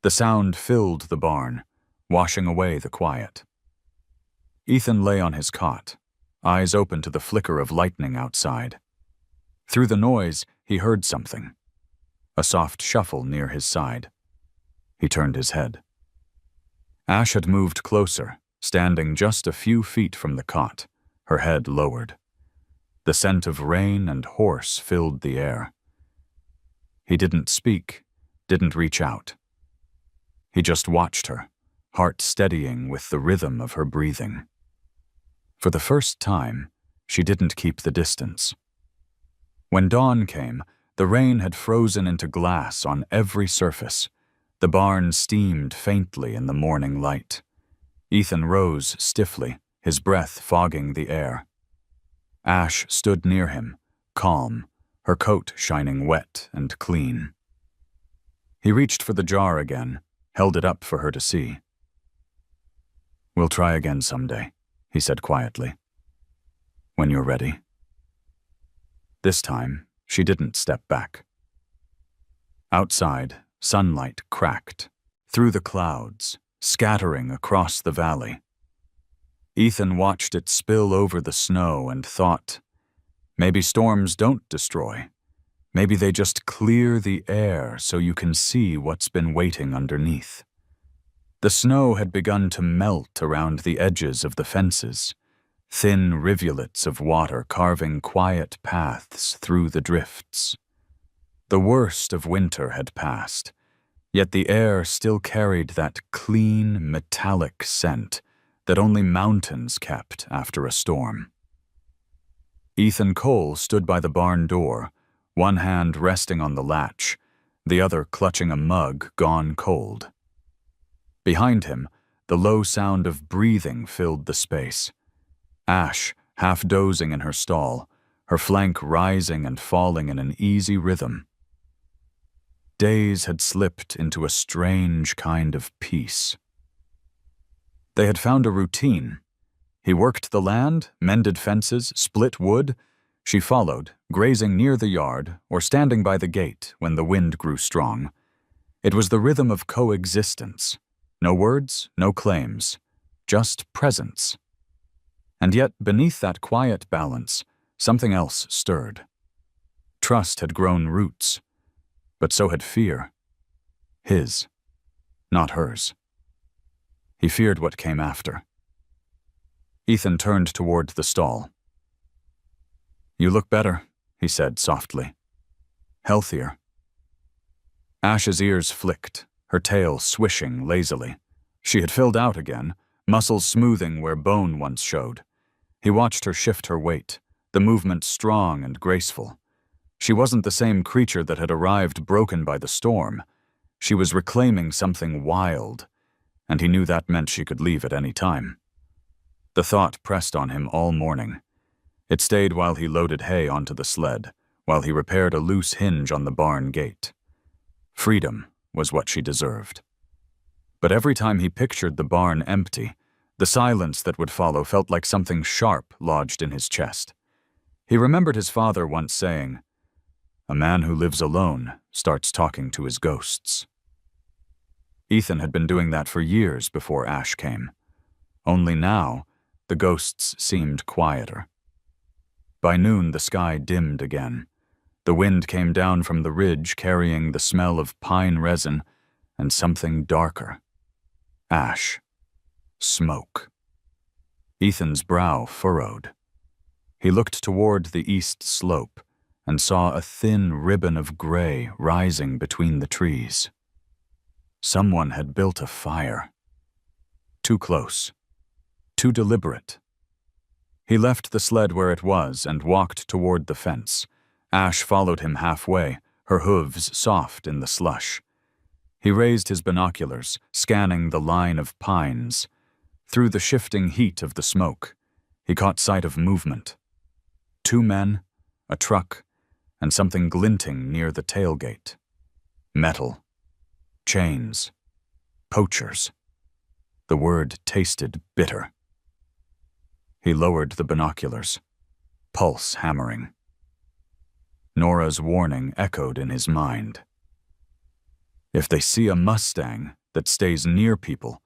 The sound filled the barn, washing away the quiet. Ethan lay on his cot, eyes open to the flicker of lightning outside. Through the noise, he heard something. A soft shuffle near his side. He turned his head. Ash had moved closer, standing just a few feet from the cot, her head lowered. The scent of rain and horse filled the air. He didn't speak, didn't reach out. He just watched her, heart steadying with the rhythm of her breathing. For the first time, she didn't keep the distance. When dawn came, the rain had frozen into glass on every surface. The barn steamed faintly in the morning light. Ethan rose stiffly, his breath fogging the air. Ash stood near him, calm, her coat shining wet and clean. He reached for the jar again, held it up for her to see. "We'll try again someday," he said quietly. "When you're ready." This time, she didn't step back. Outside, sunlight cracked, through the clouds, scattering across the valley. Ethan watched it spill over the snow and thought, maybe storms don't destroy. Maybe they just clear the air so you can see what's been waiting underneath. The snow had begun to melt around the edges of the fences, thin rivulets of water carving quiet paths through the drifts. The worst of winter had passed, yet the air still carried that clean, metallic scent that only mountains kept after a storm. Ethan Cole stood by the barn door, one hand resting on the latch, the other clutching a mug gone cold. Behind him, the low sound of breathing filled the space. Ash, half dozing in her stall, her flank rising and falling in an easy rhythm. Days had slipped into a strange kind of peace. They had found a routine. He worked the land, mended fences, split wood. She followed, grazing near the yard or standing by the gate when the wind grew strong. It was the rhythm of coexistence. No words, no claims, just presence. And yet, beneath that quiet balance, something else stirred. Trust had grown roots, but so had fear. His, not hers. He feared what came after. Ethan turned toward the stall. "You look better," he said softly. "Healthier." Ash's ears flicked, her tail swishing lazily. She had filled out again, muscles smoothing where bone once showed. He watched her shift her weight, the movement strong and graceful. She wasn't the same creature that had arrived broken by the storm. She was reclaiming something wild, and he knew that meant she could leave at any time. The thought pressed on him all morning. It stayed while he loaded hay onto the sled, while he repaired a loose hinge on the barn gate. Freedom was what she deserved. But every time he pictured the barn empty, the silence that would follow felt like something sharp lodged in his chest. He remembered his father once saying, "A man who lives alone starts talking to his ghosts." Ethan had been doing that for years before Ash came. Only now, the ghosts seemed quieter. By noon, the sky dimmed again. The wind came down from the ridge carrying the smell of pine resin and something darker. Ash. Smoke. Ethan's brow furrowed. He looked toward the east slope and saw a thin ribbon of gray rising between the trees. Someone had built a fire. Too close. Too deliberate. He left the sled where it was and walked toward the fence. Ash followed him halfway, her hooves soft in the slush. He raised his binoculars, scanning the line of pines. Through the shifting heat of the smoke, he caught sight of movement. 2 men, a truck, and something glinting near the tailgate. Metal. Chains. Poachers. The word tasted bitter. He lowered the binoculars, pulse hammering. Nora's warning echoed in his mind. If they see a Mustang that stays near people,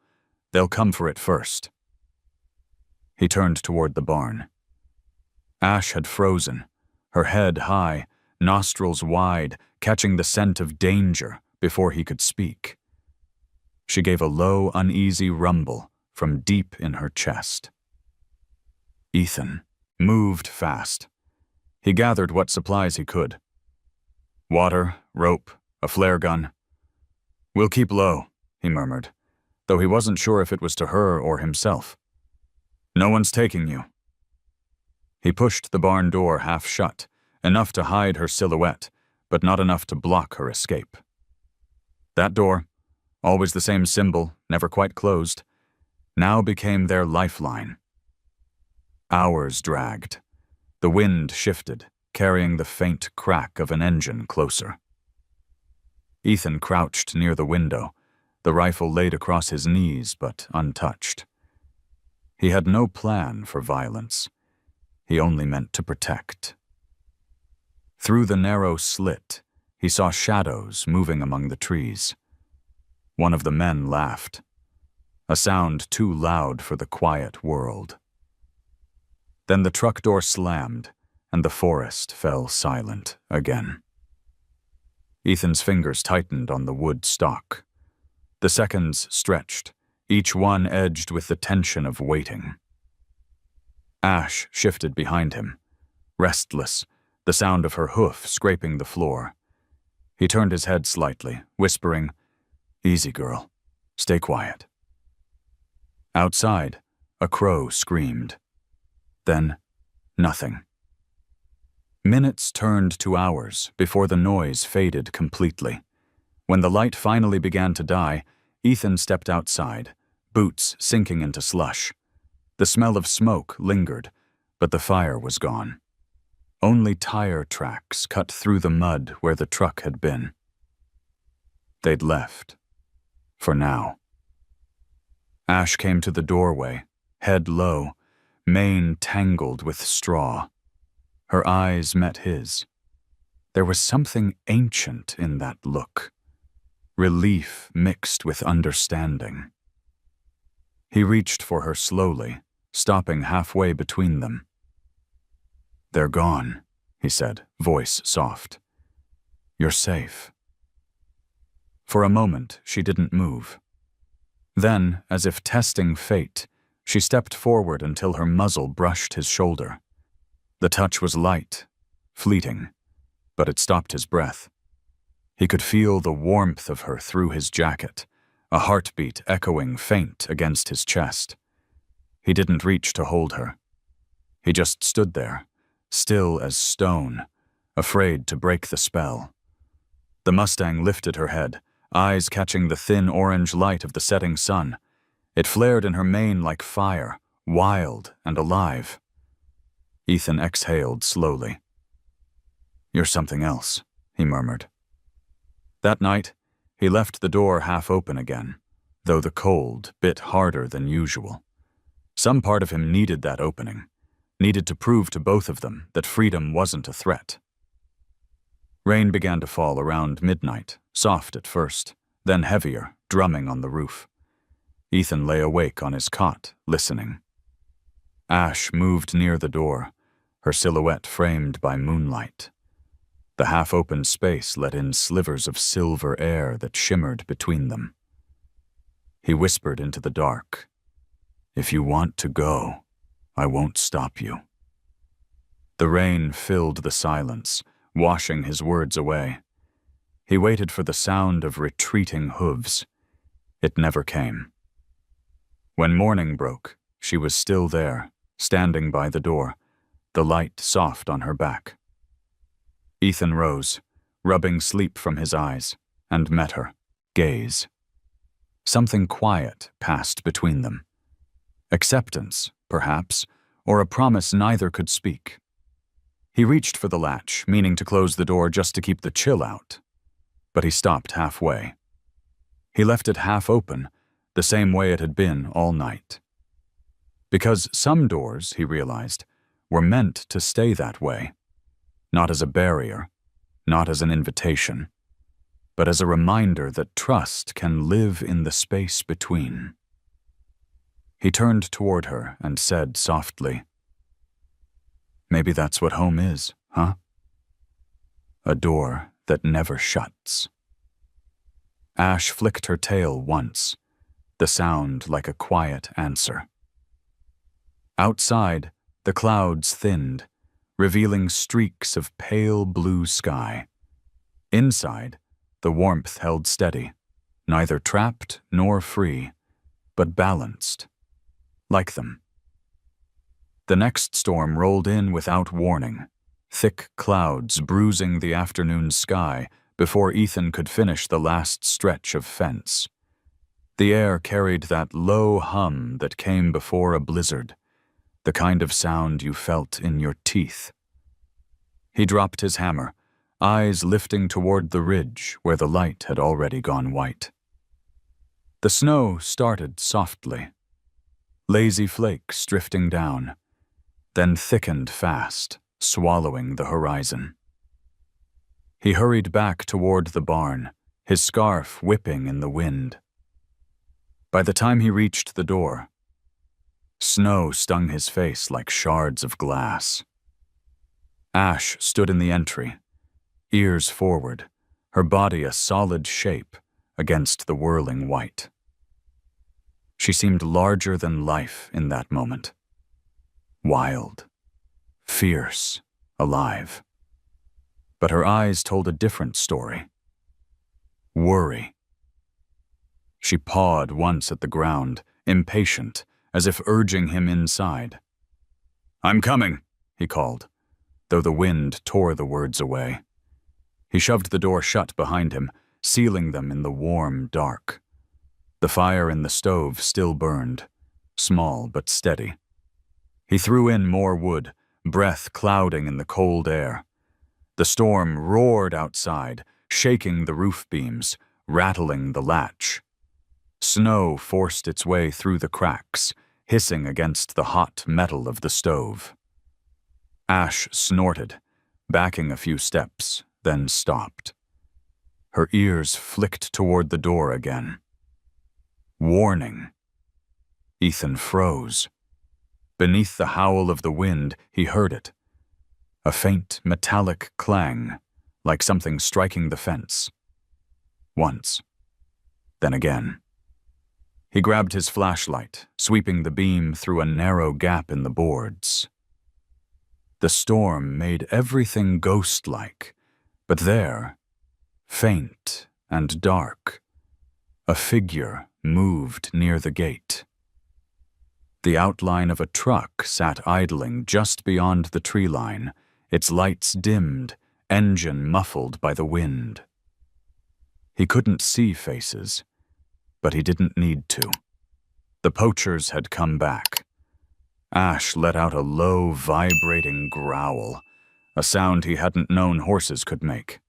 they'll come for it first. He turned toward the barn. Ash had frozen, her head high, nostrils wide, catching the scent of danger before he could speak. She gave a low, uneasy rumble from deep in her chest. Ethan moved fast. He gathered what supplies he could. Water, rope, a flare gun. "We'll keep low," he murmured, though he wasn't sure if it was to her or himself. "No one's taking you." He pushed the barn door half shut, enough to hide her silhouette, but not enough to block her escape. That door, always the same symbol, never quite closed, now became their lifeline. Hours dragged. The wind shifted, carrying the faint crack of an engine closer. Ethan crouched near the window, the rifle laid across his knees but untouched. He had no plan for violence. He only meant to protect. Through the narrow slit, he saw shadows moving among the trees. One of the men laughed, a sound too loud for the quiet world. Then the truck door slammed, and the forest fell silent again. Ethan's fingers tightened on the wood stock. The seconds stretched, each one edged with the tension of waiting. Ash shifted behind him, restless, the sound of her hoof scraping the floor. He turned his head slightly, whispering, "Easy, girl. Stay quiet." Outside, a crow screamed. Then, nothing. Minutes turned to hours before the noise faded completely. When the light finally began to die, Ethan stepped outside, boots sinking into slush. The smell of smoke lingered, but the fire was gone. Only tire tracks cut through the mud where the truck had been. They'd left. For now. Ash came to the doorway, head low, mane tangled with straw. Her eyes met his. There was something ancient in that look, relief mixed with understanding. He reached for her slowly, stopping halfway between them. "They're gone," he said, voice soft. "You're safe." For a moment, she didn't move. Then, as if testing fate, she stepped forward until her muzzle brushed his shoulder. The touch was light, fleeting, but it stopped his breath. He could feel the warmth of her through his jacket, a heartbeat echoing faint against his chest. He didn't reach to hold her. He just stood there, still as stone, afraid to break the spell. The Mustang lifted her head, eyes catching the thin orange light of the setting sun. It flared in her mane like fire, wild and alive. Ethan exhaled slowly. "You're something else," he murmured. That night, he left the door half open again, though the cold bit harder than usual. Some part of him needed that opening, needed to prove to both of them that freedom wasn't a threat. Rain began to fall around midnight, soft at first, then heavier, drumming on the roof. Ethan lay awake on his cot, listening. Ash moved near the door, her silhouette framed by moonlight. The half-open space let in slivers of silver air that shimmered between them. He whispered into the dark, "If you want to go, I won't stop you." The rain filled the silence, washing his words away. He waited for the sound of retreating hooves. It never came. When morning broke, she was still there, standing by the door, the light soft on her back. Ethan rose, rubbing sleep from his eyes, and met her gaze. Something quiet passed between them. Acceptance, perhaps, or a promise neither could speak. He reached for the latch, meaning to close the door just to keep the chill out. But he stopped halfway. He left it half open, the same way it had been all night. Because some doors, he realized, were meant to stay that way. Not as a barrier, not as an invitation, but as a reminder that trust can live in the space between. He turned toward her and said softly, "Maybe that's what home is, huh? A door that never shuts." Ash flicked her tail once, the sound like a quiet answer. Outside, the clouds thinned, revealing streaks of pale blue sky. Inside, the warmth held steady, neither trapped nor free, but balanced, like them. The next storm rolled in without warning, thick clouds bruising the afternoon sky before Ethan could finish the last stretch of fence. The air carried that low hum that came before a blizzard, the kind of sound you felt in your teeth. He dropped his hammer, eyes lifting toward the ridge where the light had already gone white. The snow started softly, lazy flakes drifting down, then thickened fast, swallowing the horizon. He hurried back toward the barn, his scarf whipping in the wind. By the time he reached the door, snow stung his face like shards of glass. Ash stood in the entry, ears forward, her body a solid shape against the whirling white. She seemed larger than life in that moment. Wild, fierce, alive. But her eyes told a different story. Worry. She pawed once at the ground, impatient, as if urging him inside. "I'm coming," he called, though the wind tore the words away. He shoved the door shut behind him, sealing them in the warm dark. The fire in the stove still burned, small but steady. He threw in more wood, breath clouding in the cold air. The storm roared outside, shaking the roof beams, rattling the latch. Snow forced its way through the cracks, hissing against the hot metal of the stove. Ash snorted, backing a few steps, then stopped. Her ears flicked toward the door again. Warning. Ethan froze. Beneath the howl of the wind, he heard it. A faint metallic clang, like something striking the fence. Once. Then again. He grabbed his flashlight, sweeping the beam through a narrow gap in the boards. The storm made everything ghost-like, but there, faint and dark, a figure moved near the gate. The outline of a truck sat idling just beyond the tree line, its lights dimmed, engine muffled by the wind. He couldn't see faces, but he didn't need to. The poachers had come back. Ash let out a low, vibrating growl, a sound he hadn't known horses could make.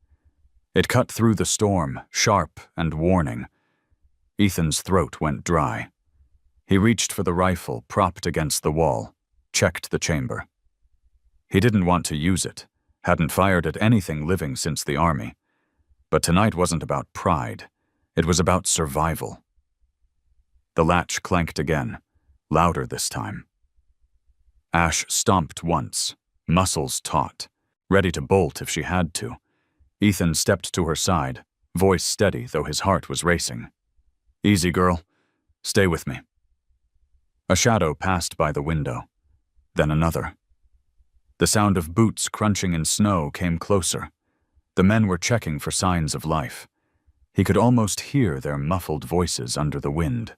It cut through the storm, sharp and warning. Ethan's throat went dry. He reached for the rifle propped against the wall, checked the chamber. He didn't want to use it, hadn't fired at anything living since the army. But tonight wasn't about pride. It was about survival. The latch clanked again, louder this time. Ash stomped once, muscles taut, ready to bolt if she had to. Ethan stepped to her side, voice steady though his heart was racing. "Easy, girl. Stay with me." A shadow passed by the window, then another. The sound of boots crunching in snow came closer. The men were checking for signs of life. He could almost hear their muffled voices under the wind.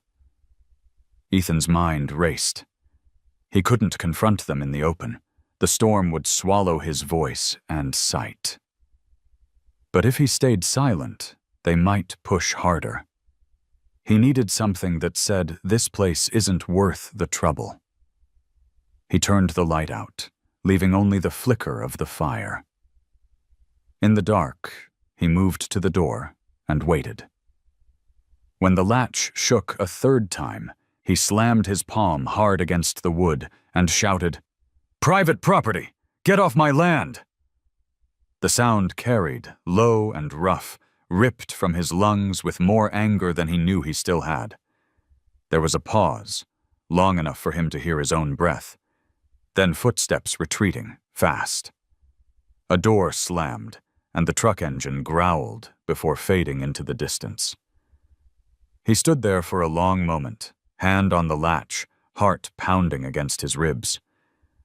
Ethan's mind raced. He couldn't confront them in the open. The storm would swallow his voice and sight. But if he stayed silent, they might push harder. He needed something that said this place isn't worth the trouble. He turned the light out, leaving only the flicker of the fire. In the dark, he moved to the door and waited. When the latch shook a third time, he slammed his palm hard against the wood and shouted, "Private property! Get off my land!" The sound carried, low and rough, ripped from his lungs with more anger than he knew he still had. There was a pause, long enough for him to hear his own breath. Then footsteps retreating, fast. A door slammed, and the truck engine growled before fading into the distance. He stood there for a long moment, hand on the latch, heart pounding against his ribs.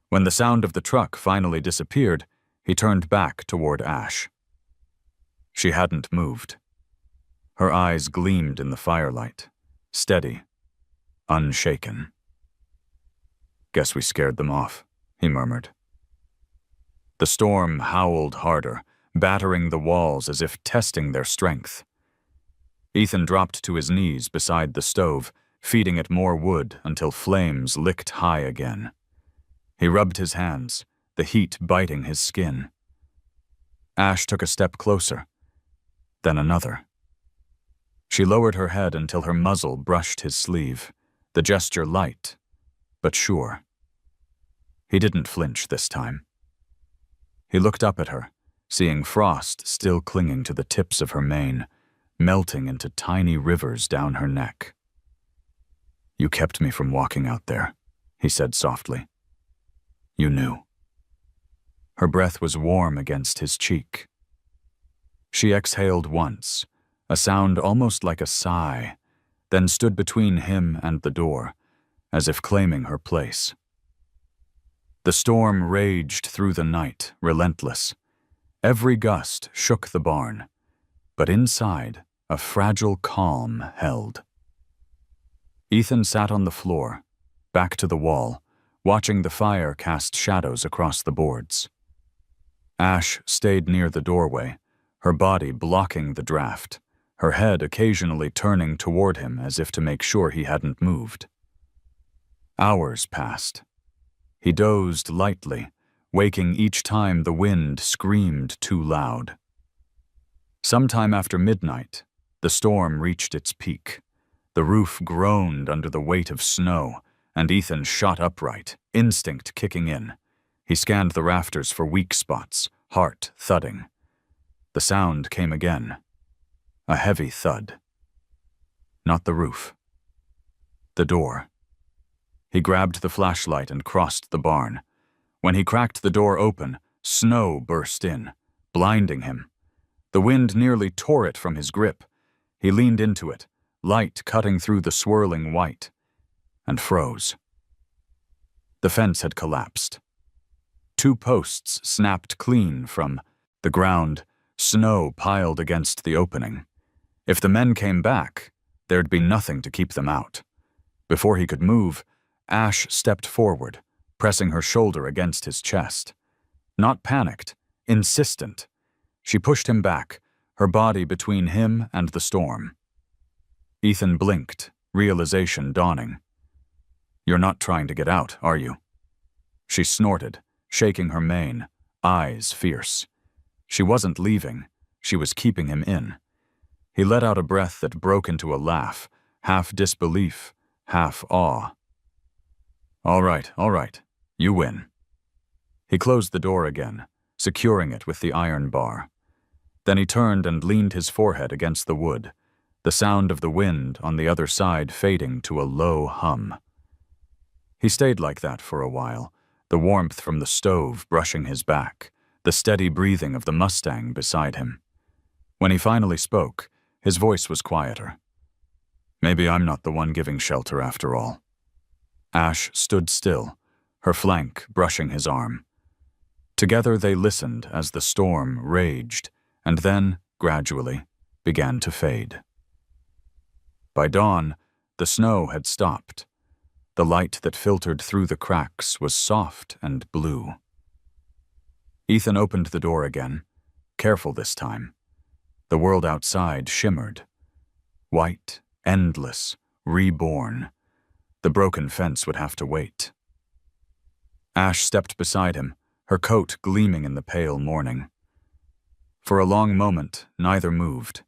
When the sound of the truck finally disappeared, he turned back toward Ash. She hadn't moved. Her eyes gleamed in the firelight, steady, unshaken. "Guess we scared them off," he murmured. The storm howled harder, battering the walls as if testing their strength. Ethan dropped to his knees beside the stove, feeding it more wood until flames licked high again. He rubbed his hands, the heat biting his skin. Ash took a step closer, then another. She lowered her head until her muzzle brushed his sleeve, the gesture light, but sure. He didn't flinch this time. He looked up at her, seeing frost still clinging to the tips of her mane, melting into tiny rivers down her neck. "You kept me from walking out there," he said softly. "You knew." Her breath was warm against his cheek. She exhaled once, a sound almost like a sigh, then stood between him and the door, as if claiming her place. The storm raged through the night, relentless. Every gust shook the barn, but inside, a fragile calm held. Ethan sat on the floor, back to the wall, watching the fire cast shadows across the boards. Ash stayed near the doorway, her body blocking the draft, her head occasionally turning toward him as if to make sure he hadn't moved. Hours passed. He dozed lightly, waking each time the wind screamed too loud. Sometime after midnight, the storm reached its peak. The roof groaned under the weight of snow, and Ethan shot upright, instinct kicking in. He scanned the rafters for weak spots, heart thudding. The sound came again. A heavy thud. Not the roof. The door. He grabbed the flashlight and crossed the barn. When he cracked the door open, snow burst in, blinding him. The wind nearly tore it from his grip. He leaned into it, light cutting through the swirling white, and froze. The fence had collapsed. 2 posts snapped clean from the ground, snow piled against the opening. If the men came back, there'd be nothing to keep them out. Before he could move, Ash stepped forward, pressing her shoulder against his chest. Not panicked, insistent. She pushed him back, her body between him and the storm. Ethan blinked, realization dawning. "You're not trying to get out, are you?" She snorted, shaking her mane, eyes fierce. She wasn't leaving, she was keeping him in. He let out a breath that broke into a laugh, half disbelief, half awe. All right, you win." He closed the door again, securing it with the iron bar. Then he turned and leaned his forehead against the wood, the sound of the wind on the other side fading to a low hum. He stayed like that for a while, the warmth from the stove brushing his back, the steady breathing of the Mustang beside him. When he finally spoke, his voice was quieter. "Maybe I'm not the one giving shelter after all." Ash stood still, her flank brushing his arm. Together they listened as the storm raged, and then, gradually, began to fade. By dawn, the snow had stopped. The light that filtered through the cracks was soft and blue. Ethan opened the door again, careful this time. The world outside shimmered. White, endless, reborn. The broken fence would have to wait. Ash stepped beside him, her coat gleaming in the pale morning. For a long moment, neither moved.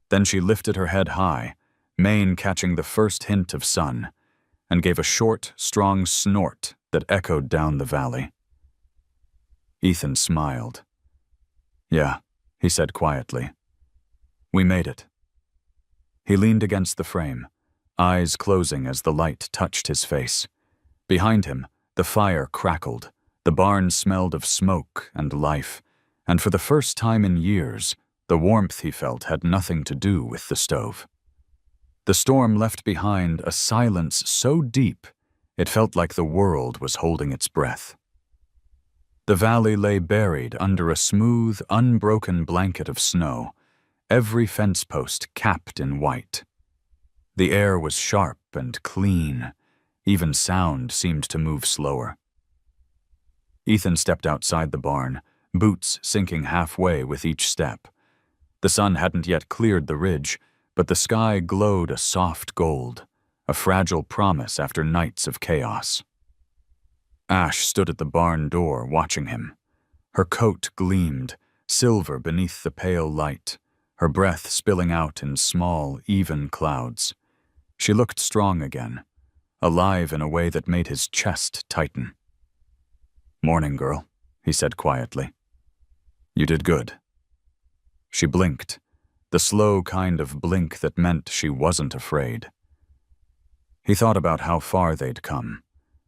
Then she lifted her head high, mane catching the first hint of sun, and gave a short, strong snort that echoed down the valley. Ethan smiled. "Yeah," he said quietly. "We made it." He leaned against the frame, eyes closing as the light touched his face. Behind him, the fire crackled, the barn smelled of smoke and life, and for the first time in years, the warmth he felt had nothing to do with the stove. The storm left behind a silence so deep, it felt like the world was holding its breath. The valley lay buried under a smooth, unbroken blanket of snow, every fence post capped in white. The air was sharp and clean. Even sound seemed to move slower. Ethan stepped outside the barn, boots sinking halfway with each step. The sun hadn't yet cleared the ridge, but the sky glowed a soft gold, a fragile promise after nights of chaos. Ash stood at the barn door watching him. Her coat gleamed, silver beneath the pale light, her breath spilling out in small, even clouds. She looked strong again, alive in a way that made his chest tighten. "Morning, girl," he said quietly. "You did good." She blinked, the slow kind of blink that meant she wasn't afraid. He thought about how far they'd come,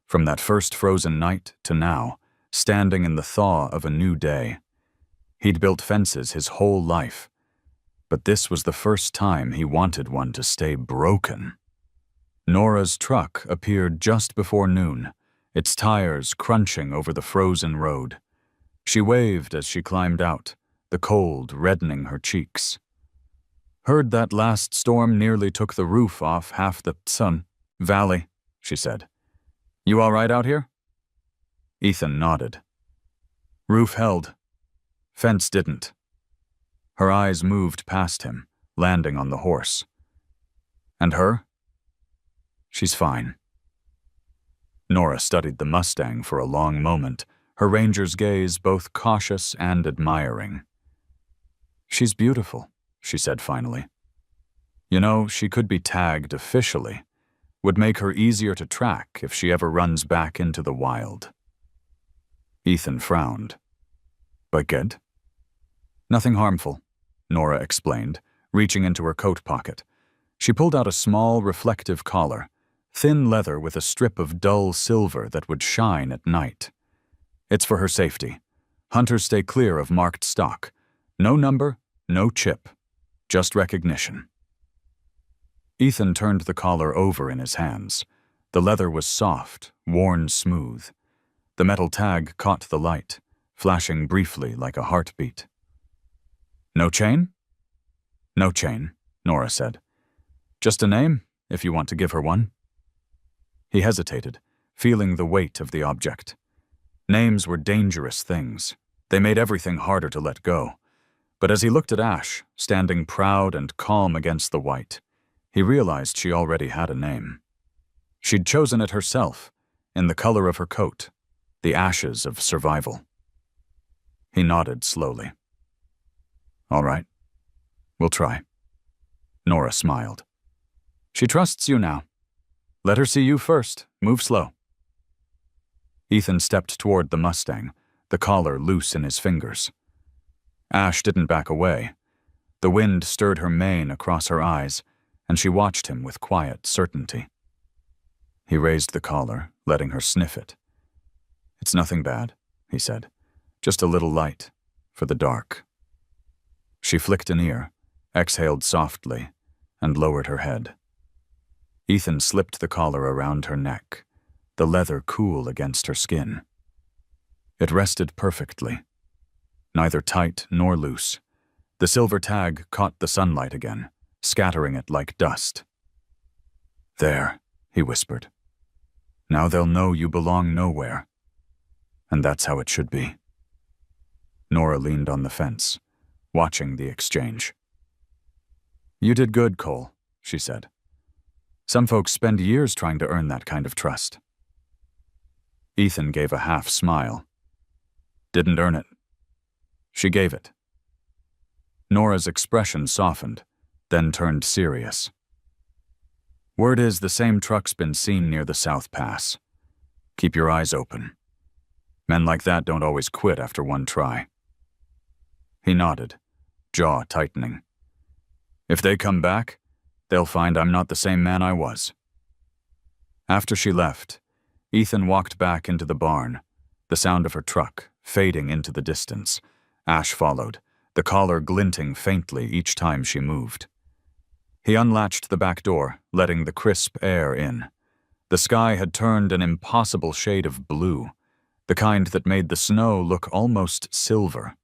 from that first frozen night to now, standing in the thaw of a new day. He'd built fences his whole life, but this was the first time he wanted one to stay broken. Nora's truck appeared just before noon, its tires crunching over the frozen road. She waved as she climbed out, the cold reddening her cheeks. "Heard that last storm nearly took the roof off half the valley," she said. "You all right out here?" Ethan nodded. "Roof held. Fence didn't." Her eyes moved past him, landing on the horse. "And her?" "She's fine." Nora studied the Mustang for a long moment, her ranger's gaze both cautious and admiring. "She's beautiful," she said finally. "You know, she could be tagged officially. Would make her easier to track if she ever runs back into the wild." Ethan frowned. "But good?" "Nothing harmful," Nora explained, reaching into her coat pocket. She pulled out a small, reflective collar, thin leather with a strip of dull silver that would shine at night. "It's for her safety. Hunters stay clear of marked stock. No number, no chip. Just recognition." Ethan turned the collar over in his hands. The leather was soft, worn smooth. The metal tag caught the light, flashing briefly like a heartbeat. "No chain?" "No chain," Nora said. "Just a name, if you want to give her one." He hesitated, feeling the weight of the object. Names were dangerous things. They made everything harder to let go. But as he looked at Ash, standing proud and calm against the white, he realized she already had a name. She'd chosen it herself, in the color of her coat, the ashes of survival. He nodded slowly. All right, we'll try. Nora smiled. She trusts you now. Let her see you first. Move slow. Ethan stepped toward the Mustang, the collar loose in his fingers. Ash didn't back away. The wind stirred her mane across her eyes, and she watched him with quiet certainty. He raised the collar, letting her sniff it. It's nothing bad, he said. Just a little light, for the dark. She flicked an ear, exhaled softly, and lowered her head. Ethan slipped the collar around her neck, the leather cool against her skin. It rested perfectly, neither tight nor loose. The silver tag caught the sunlight again, scattering it like dust. There, he whispered. Now they'll know you belong nowhere. And that's how it should be. Nora leaned on the fence, watching the exchange. You did good, Cole, she said. Some folks spend years trying to earn that kind of trust. Ethan gave a half smile. Didn't earn it. She gave it. Nora's expression softened, then turned serious. Word is the same truck's been seen near the South Pass. Keep your eyes open. Men like that don't always quit after one try. He nodded, jaw tightening. If they come back, they'll find I'm not the same man I was. After she left, Ethan walked back into the barn, the sound of her truck fading into the distance. Ash followed, the collar glinting faintly each time she moved. He unlatched the back door, letting the crisp air in. The sky had turned an impossible shade of blue, the kind that made the snow look almost silver.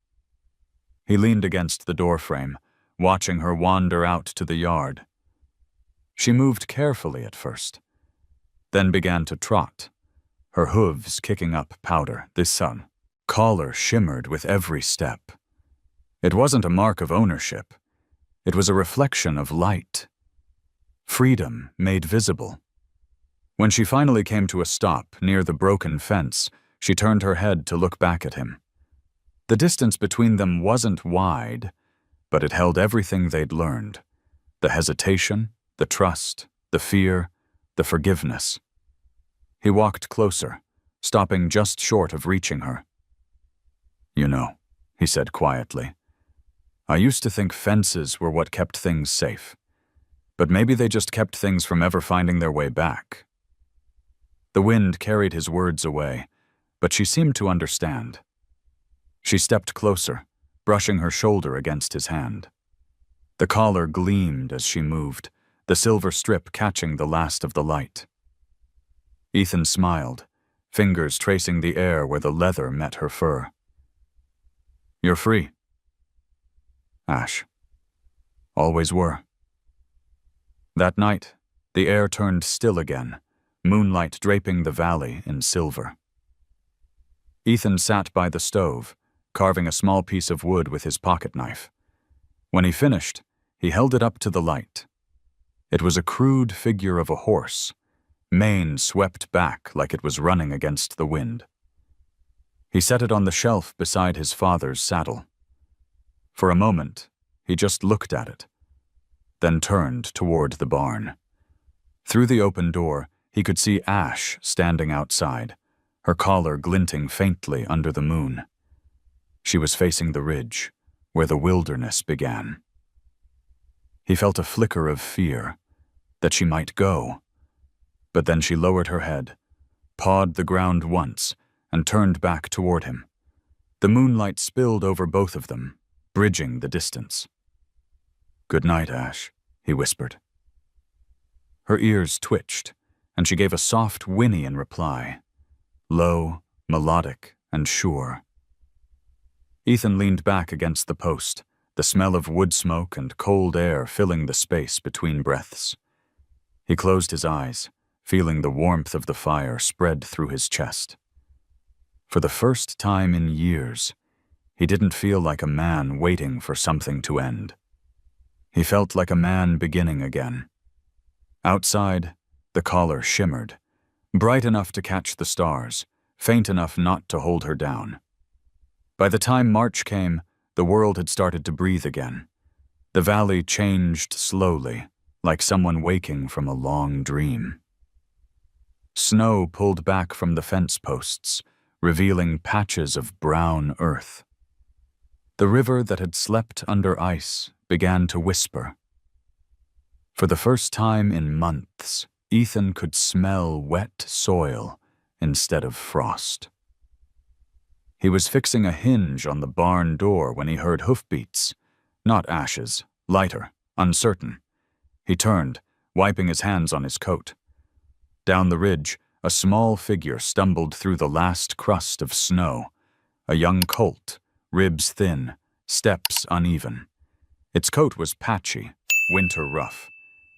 He leaned against the doorframe, watching her wander out to the yard. She moved carefully at first, then began to trot, her hooves kicking up powder. The sun collar shimmered with every step. It wasn't a mark of ownership. It was a reflection of light. Freedom made visible. When she finally came to a stop near the broken fence, she turned her head to look back at him. The distance between them wasn't wide, but it held everything they'd learned. The hesitation, the trust, the fear, the forgiveness. He walked closer, stopping just short of reaching her. You know, he said quietly, I used to think fences were what kept things safe, but maybe they just kept things from ever finding their way back. The wind carried his words away, but she seemed to understand. She stepped closer, brushing her shoulder against his hand. The collar gleamed as she moved, the silver strip catching the last of the light. Ethan smiled, fingers tracing the air where the leather met her fur. You're free. Ash. Always were. That night, the air turned still again, moonlight draping the valley in silver. Ethan sat by the stove, carving a small piece of wood with his pocket knife. When he finished, he held it up to the light. It was a crude figure of a horse, mane swept back like it was running against the wind. He set it on the shelf beside his father's saddle. For a moment, he just looked at it, then turned toward the barn. Through the open door, he could see Ash standing outside, her collar glinting faintly under the moon. She was facing the ridge, where the wilderness began. He felt a flicker of fear, that she might go. But then she lowered her head, pawed the ground once, and turned back toward him. The moonlight spilled over both of them, bridging the distance. Good night, Ash, he whispered. Her ears twitched, and she gave a soft whinny in reply, low, melodic, and sure. Ethan leaned back against the post, the smell of wood smoke and cold air filling the space between breaths. He closed his eyes, feeling the warmth of the fire spread through his chest. For the first time in years, He didn't feel like a man waiting for something to end. He felt like a man beginning again. Outside, the collar shimmered, bright enough to catch the stars, faint enough not to hold her down. By the time March came, the world had started to breathe again. The valley changed slowly, like someone waking from a long dream. Snow pulled back from the fence posts, revealing patches of brown earth. The river that had slept under ice began to whisper. For the first time in months, Ethan could smell wet soil instead of frost. He was fixing a hinge on the barn door when he heard hoofbeats, not Ash's, lighter, uncertain. He turned, wiping his hands on his coat. Down the ridge, a small figure stumbled through the last crust of snow. A young colt, ribs thin, steps uneven. Its coat was patchy, winter rough,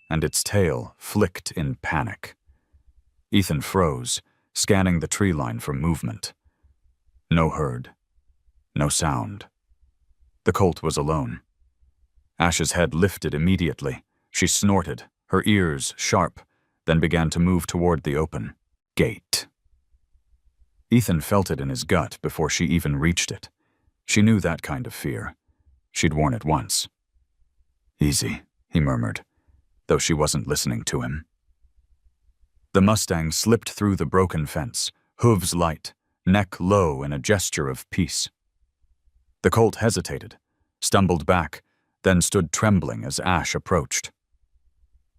and its tail flicked in panic. Ethan froze, scanning the tree line for movement. No herd. No sound. The colt was alone. Ash's head lifted immediately. She snorted, her ears sharp, then began to move toward the open gate. Ethan felt it in his gut before she even reached it. She knew that kind of fear. She'd worn it once. "Easy," he murmured, though she wasn't listening to him. The Mustang slipped through the broken fence, hooves light, neck low in a gesture of peace. The colt hesitated, stumbled back, then stood trembling as Ash approached.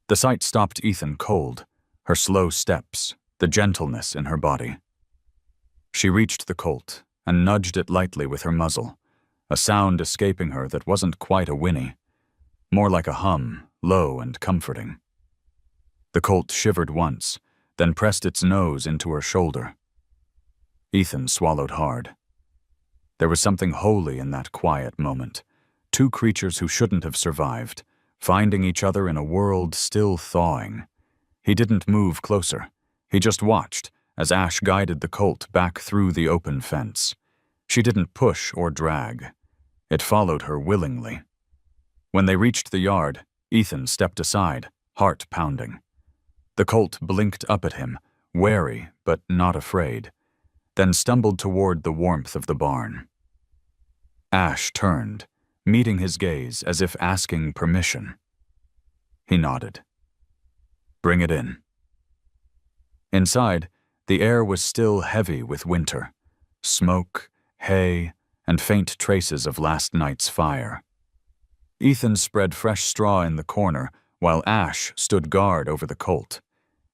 The sight stopped Ethan cold, her slow steps, the gentleness in her body. She reached the colt and nudged it lightly with her muzzle, a sound escaping her that wasn't quite a whinny, more like a hum, low and comforting. The colt shivered once, then pressed its nose into her shoulder. Ethan swallowed hard. There was something holy in that quiet moment. Two creatures who shouldn't have survived, finding each other in a world still thawing. He didn't move closer. He just watched as Ash guided the colt back through the open fence. She didn't push or drag. It followed her willingly. When they reached the yard, Ethan stepped aside, heart pounding. The colt blinked up at him, wary but not afraid, then stumbled toward the warmth of the barn. Ash turned, meeting his gaze as if asking permission. He nodded. "Bring it in." Inside, the air was still heavy with winter. Smoke, hay, and faint traces of last night's fire. Ethan spread fresh straw in the corner while Ash stood guard over the colt.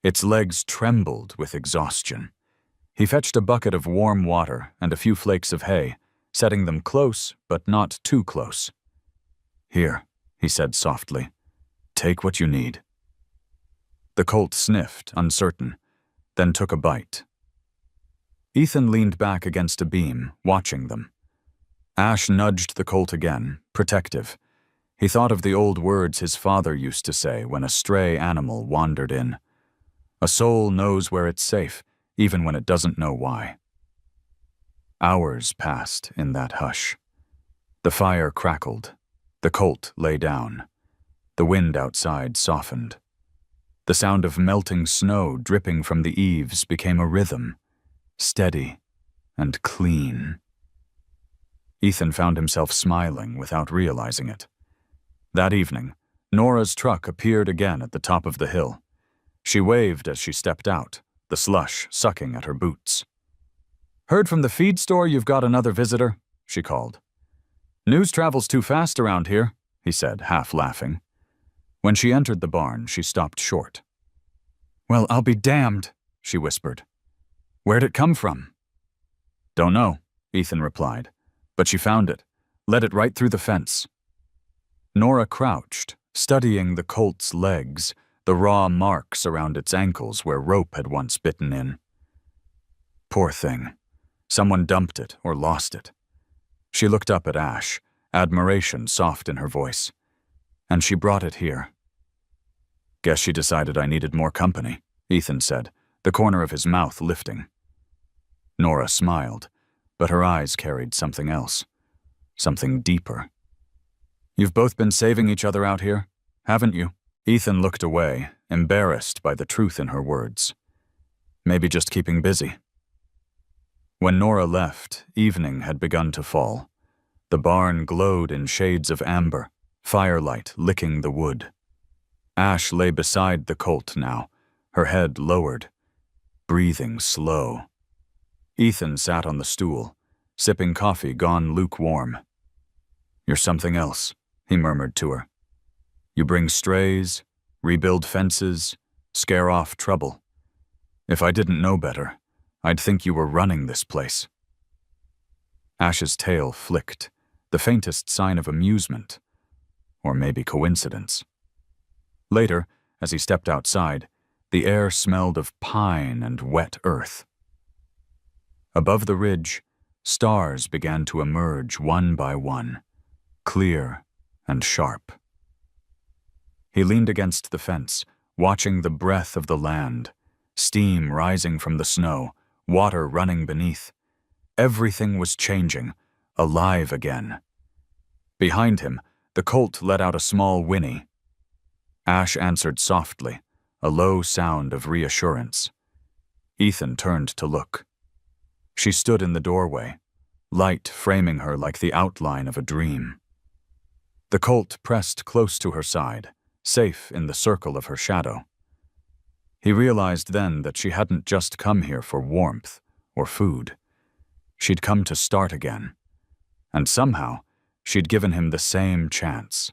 Its legs trembled with exhaustion. He fetched a bucket of warm water and a few flakes of hay, setting them close but not too close. "Here," he said softly. "Take what you need." The colt sniffed, uncertain, then took a bite. Ethan leaned back against a beam, watching them. Ash nudged the colt again, protective. He thought of the old words his father used to say when a stray animal wandered in. A soul knows where it's safe, even when it doesn't know why. Hours passed in that hush. The fire crackled. The colt lay down. The wind outside softened. The sound of melting snow dripping from the eaves became a rhythm, steady and clean. Ethan found himself smiling without realizing it. That evening, Nora's truck appeared again at the top of the hill. She waved as she stepped out, the slush sucking at her boots. "Heard from the feed store you've got another visitor," she called. "News travels too fast around here," he said, half laughing. When she entered the barn, she stopped short. "Well, I'll be damned," she whispered. "Where'd it come from?" "Don't know," Ethan replied, but she found it, led it right through the fence. Nora crouched, studying the colt's legs, the raw marks around its ankles where rope had once bitten in. Poor thing. Someone dumped it or lost it. She looked up at Ash, admiration soft in her voice. "And she brought it here." "Guess she decided I needed more company," Ethan said, the corner of his mouth lifting. Nora smiled, but her eyes carried something else, something deeper. "You've both been saving each other out here, haven't you?" Ethan looked away, embarrassed by the truth in her words. "Maybe just keeping busy." When Nora left, evening had begun to fall. The barn glowed in shades of amber, firelight licking the wood. Ash lay beside the colt now, her head lowered, breathing slow. Ethan sat on the stool, sipping coffee gone lukewarm. "You're something else," he murmured to her. "You bring strays, rebuild fences, scare off trouble. If I didn't know better, I'd think you were running this place." Ash's tail flicked, the faintest sign of amusement, or maybe coincidence. Later, as he stepped outside, the air smelled of pine and wet earth. Above the ridge, stars began to emerge one by one, clear and sharp. He leaned against the fence, watching the breath of the land, steam rising from the snow, water running beneath. Everything was changing, alive again. Behind him, the colt let out a small whinny. Ash answered softly, a low sound of reassurance. Ethan turned to look. She stood in the doorway, light framing her like the outline of a dream. The colt pressed close to her side, safe in the circle of her shadow. He realized then that she hadn't just come here for warmth or food. She'd come to start again, and somehow she'd given him the same chance.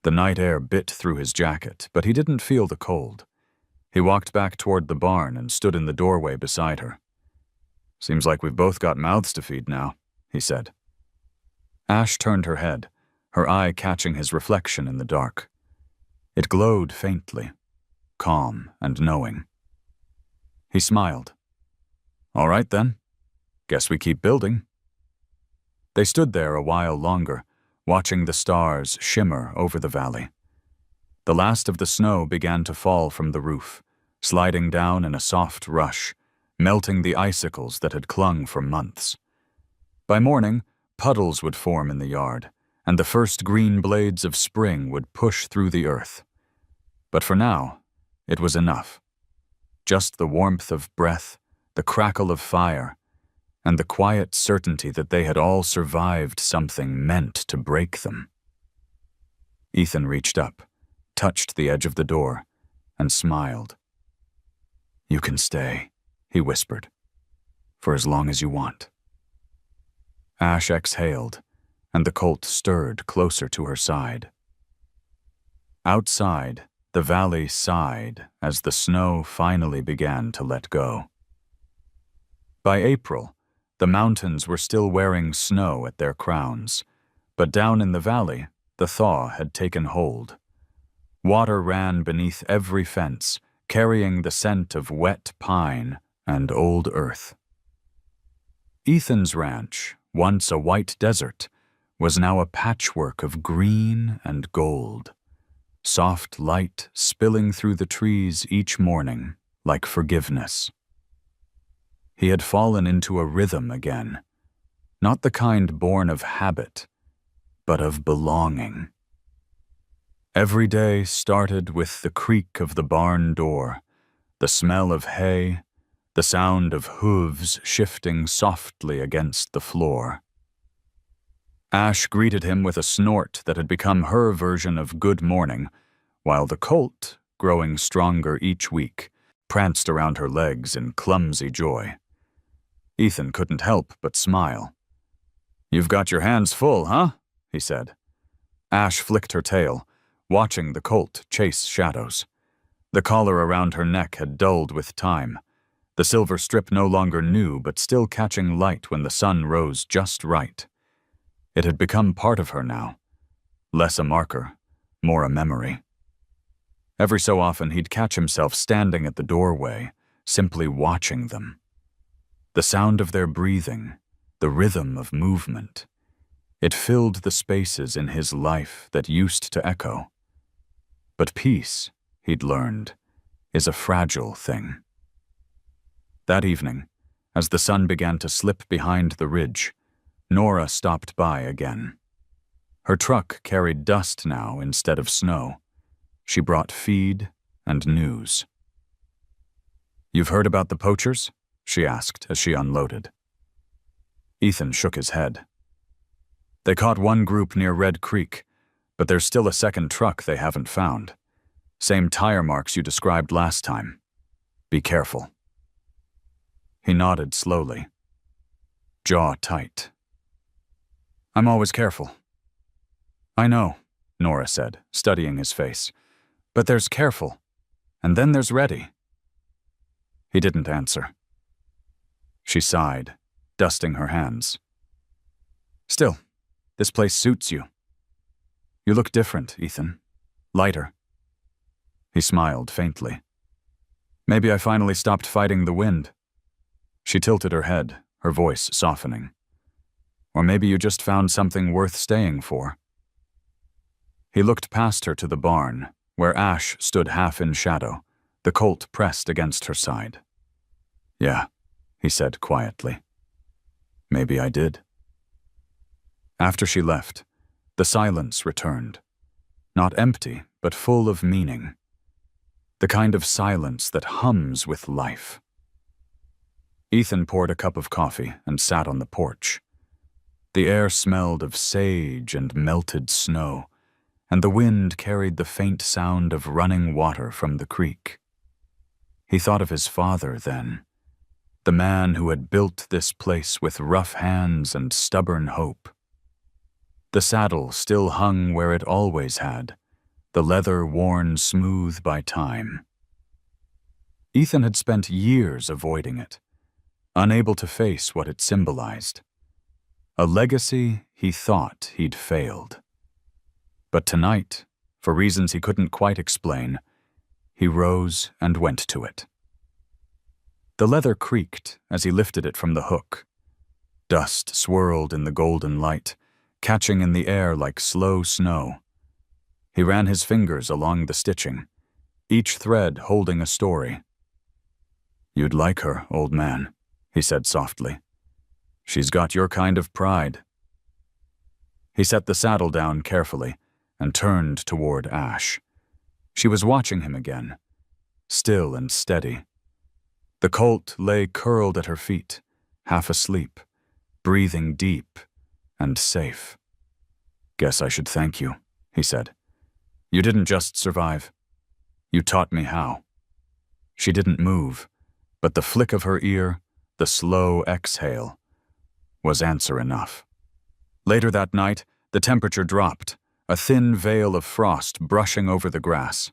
The night air bit through his jacket, but he didn't feel the cold. He walked back toward the barn and stood in the doorway beside her. "Seems like we've both got mouths to feed now," he said. Ash turned her head, her eye catching his reflection in the dark. It glowed faintly, calm and knowing. He smiled. "All right then. Guess we keep building." They stood there a while longer, watching the stars shimmer over the valley. The last of the snow began to fall from the roof, sliding down in a soft rush, melting the icicles that had clung for months. By morning, puddles would form in the yard, and the first green blades of spring would push through the earth. But for now, it was enough. Just the warmth of breath, the crackle of fire, and the quiet certainty that they had all survived something meant to break them. Ethan reached up, touched the edge of the door, and smiled. "You can stay," he whispered, "for as long as you want." Ash exhaled, and the colt stirred closer to her side. Outside, the valley sighed as the snow finally began to let go. By April, the mountains were still wearing snow at their crowns, but down in the valley, the thaw had taken hold. Water ran beneath every fence, carrying the scent of wet pine and old earth. Ethan's ranch, once a white desert, was now a patchwork of green and gold, soft light spilling through the trees each morning like forgiveness. He had fallen into a rhythm again, not the kind born of habit, but of belonging. Every day started with the creak of the barn door, the smell of hay, the sound of hooves shifting softly against the floor. Ash greeted him with a snort that had become her version of good morning, while the colt, growing stronger each week, pranced around her legs in clumsy joy. Ethan couldn't help but smile. "You've got your hands full, huh?" he said. Ash flicked her tail, watching the colt chase shadows. The collar around her neck had dulled with time, the silver strip no longer new but still catching light when the sun rose just right. It had become part of her now, less a marker, more a memory. Every so often he'd catch himself standing at the doorway, simply watching them. The sound of their breathing, the rhythm of movement. It filled the spaces in his life that used to echo. But peace, he'd learned, is a fragile thing. That evening, as the sun began to slip behind the ridge, Nora stopped by again. Her truck carried dust now instead of snow. She brought feed and news. "You've heard about the poachers?" she asked as she unloaded. Ethan shook his head. "They caught one group near Red Creek, but there's still a second truck they haven't found. Same tire marks you described last time. Be careful." He nodded slowly, jaw tight. "I'm always careful." "I know," Nora said, studying his face. "But there's careful, and then there's ready." He didn't answer. She sighed, dusting her hands. "Still, this place suits you. You look different, Ethan. Lighter." He smiled faintly. "Maybe I finally stopped fighting the wind." She tilted her head, her voice softening. "Or maybe you just found something worth staying for." He looked past her to the barn, where Ash stood half in shadow, the Colt pressed against her side. "Yeah," he said quietly. "Maybe I did." After she left, the silence returned. Not empty, but full of meaning. The kind of silence that hums with life. Ethan poured a cup of coffee and sat on the porch. The air smelled of sage and melted snow, and the wind carried the faint sound of running water from the creek. He thought of his father then, the man who had built this place with rough hands and stubborn hope. The saddle still hung where it always had, the leather worn smooth by time. Ethan had spent years avoiding it, unable to face what it symbolized. A legacy he thought he'd failed. But tonight, for reasons he couldn't quite explain, he rose and went to it. The leather creaked as he lifted it from the hook. Dust swirled in the golden light, catching in the air like slow snow. He ran his fingers along the stitching, each thread holding a story. "You'd like her, old man," he said softly. "She's got your kind of pride." He set the saddle down carefully and turned toward Ash. She was watching him again, still and steady. The Colt lay curled at her feet, half asleep, breathing deep and safe. "Guess I should thank you," he said. "You didn't just survive. You taught me how." She didn't move, but the flick of her ear, the slow exhale, was answer enough. Later that night, the temperature dropped, a thin veil of frost brushing over the grass.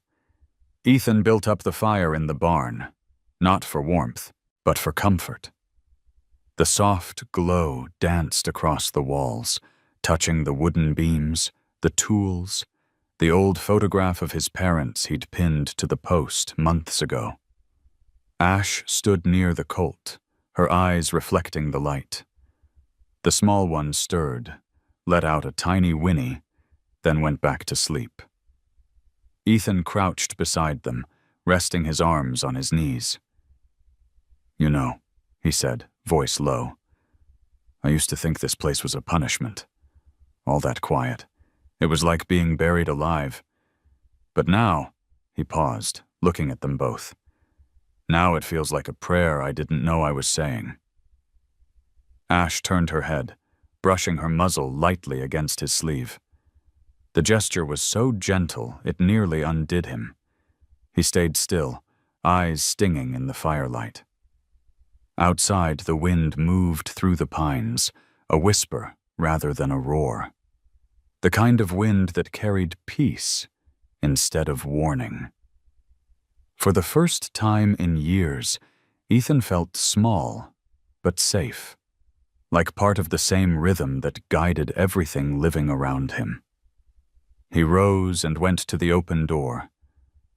Ethan built up the fire in the barn, not for warmth, but for comfort. The soft glow danced across the walls, touching the wooden beams, the tools, the old photograph of his parents he'd pinned to the post months ago. Ash stood near the Colt, her eyes reflecting the light. The small one stirred, let out a tiny whinny, then went back to sleep. Ethan crouched beside them, resting his arms on his knees. "You know," he said, voice low, "I used to think this place was a punishment. All that quiet. It was like being buried alive. But now," he paused, looking at them both, "now it feels like a prayer I didn't know I was saying." Ash turned her head, brushing her muzzle lightly against his sleeve. The gesture was so gentle it nearly undid him. He stayed still, eyes stinging in the firelight. Outside, the wind moved through the pines, a whisper rather than a roar. The kind of wind that carried peace instead of warning. For the first time in years, Ethan felt small, but safe, like part of the same rhythm that guided everything living around him. He rose and went to the open door.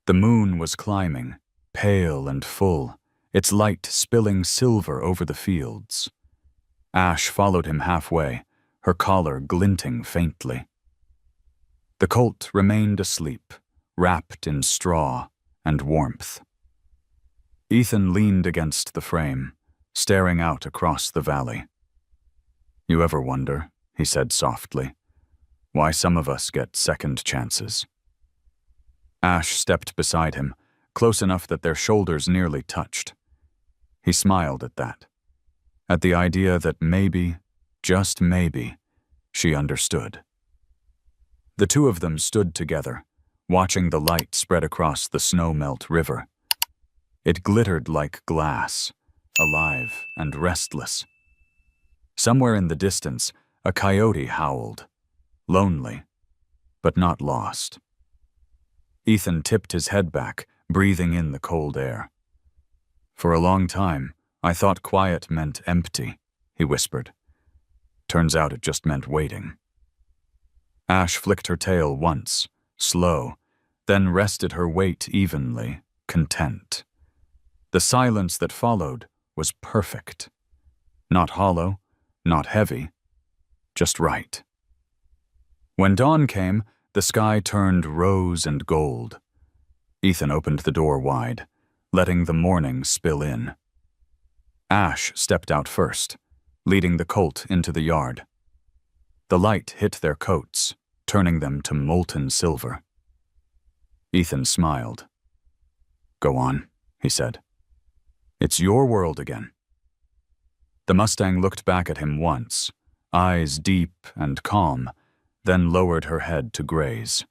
The moon was climbing, pale and full, its light spilling silver over the fields. Ash followed him halfway, her collar glinting faintly. The Colt remained asleep, wrapped in straw and warmth. Ethan leaned against the frame, staring out across the valley. You ever wonder, he said softly, why some of us get second chances? Ash stepped beside him, close enough that their shoulders nearly touched. He smiled at that, at the idea that maybe, just maybe, she understood. The two of them stood together, watching the light spread across the snow-melt river. It glittered like glass, alive and restless. Somewhere in the distance, a coyote howled, lonely, but not lost. Ethan tipped his head back, breathing in the cold air. For a long time, I thought quiet meant empty, he whispered. Turns out it just meant waiting. Ash flicked her tail once, slow, then rested her weight evenly, content. The silence that followed was perfect. Not hollow, not heavy, just right. When dawn came, the sky turned rose and gold. Ethan opened the door wide, letting the morning spill in. Ash stepped out first, leading the colt into the yard. The light hit their coats, turning them to molten silver. Ethan smiled. Go on, he said. It's your world again. The Mustang looked back at him once, eyes deep and calm, then lowered her head to graze.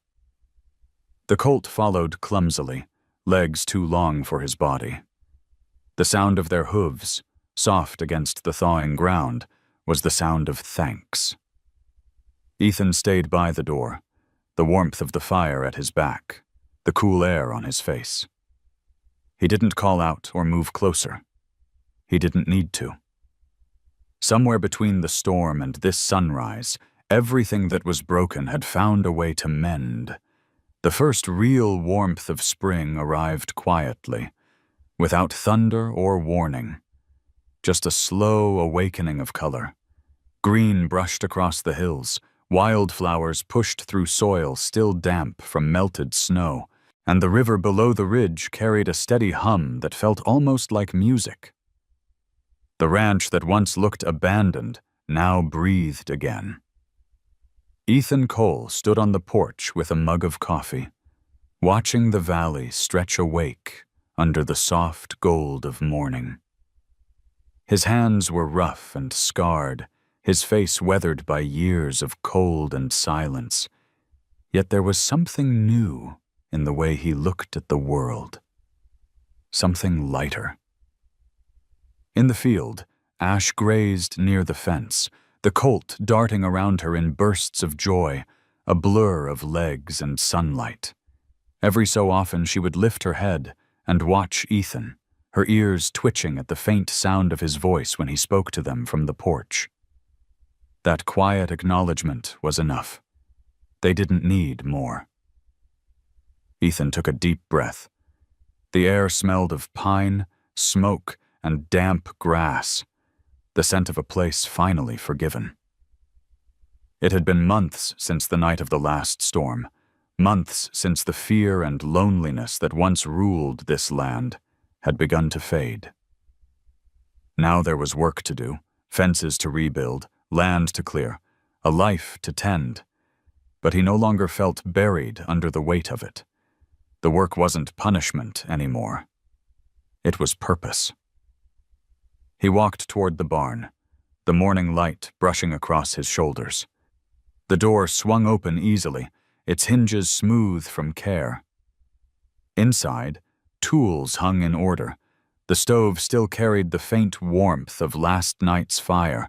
The colt followed clumsily, legs too long for his body. The sound of their hooves, soft against the thawing ground, was the sound of thanks. Ethan stayed by the door, the warmth of the fire at his back, the cool air on his face. He didn't call out or move closer. He didn't need to. Somewhere between the storm and this sunrise, everything that was broken had found a way to mend. The first real warmth of spring arrived quietly, without thunder or warning. Just a slow awakening of color. Green brushed across the hills, wildflowers pushed through soil still damp from melted snow, and the river below the ridge carried a steady hum that felt almost like music. The ranch that once looked abandoned now breathed again. Ethan Cole stood on the porch with a mug of coffee, watching the valley stretch awake under the soft gold of morning. His hands were rough and scarred, his face weathered by years of cold and silence, yet there was something new in the way he looked at the world. Something lighter. In the field, Ash grazed near the fence, the colt darting around her in bursts of joy, a blur of legs and sunlight. Every so often she would lift her head and watch Ethan, her ears twitching at the faint sound of his voice when he spoke to them from the porch. That quiet acknowledgement was enough. They didn't need more. Ethan took a deep breath. The air smelled of pine, smoke, and damp grass, the scent of a place finally forgiven. It had been months since the night of the last storm, months since the fear and loneliness that once ruled this land had begun to fade. Now there was work to do, fences to rebuild, land to clear, a life to tend, but he no longer felt buried under the weight of it. The work wasn't punishment anymore. It was purpose. He walked toward the barn, the morning light brushing across his shoulders. The door swung open easily, its hinges smooth from care. Inside, tools hung in order. The stove still carried the faint warmth of last night's fire,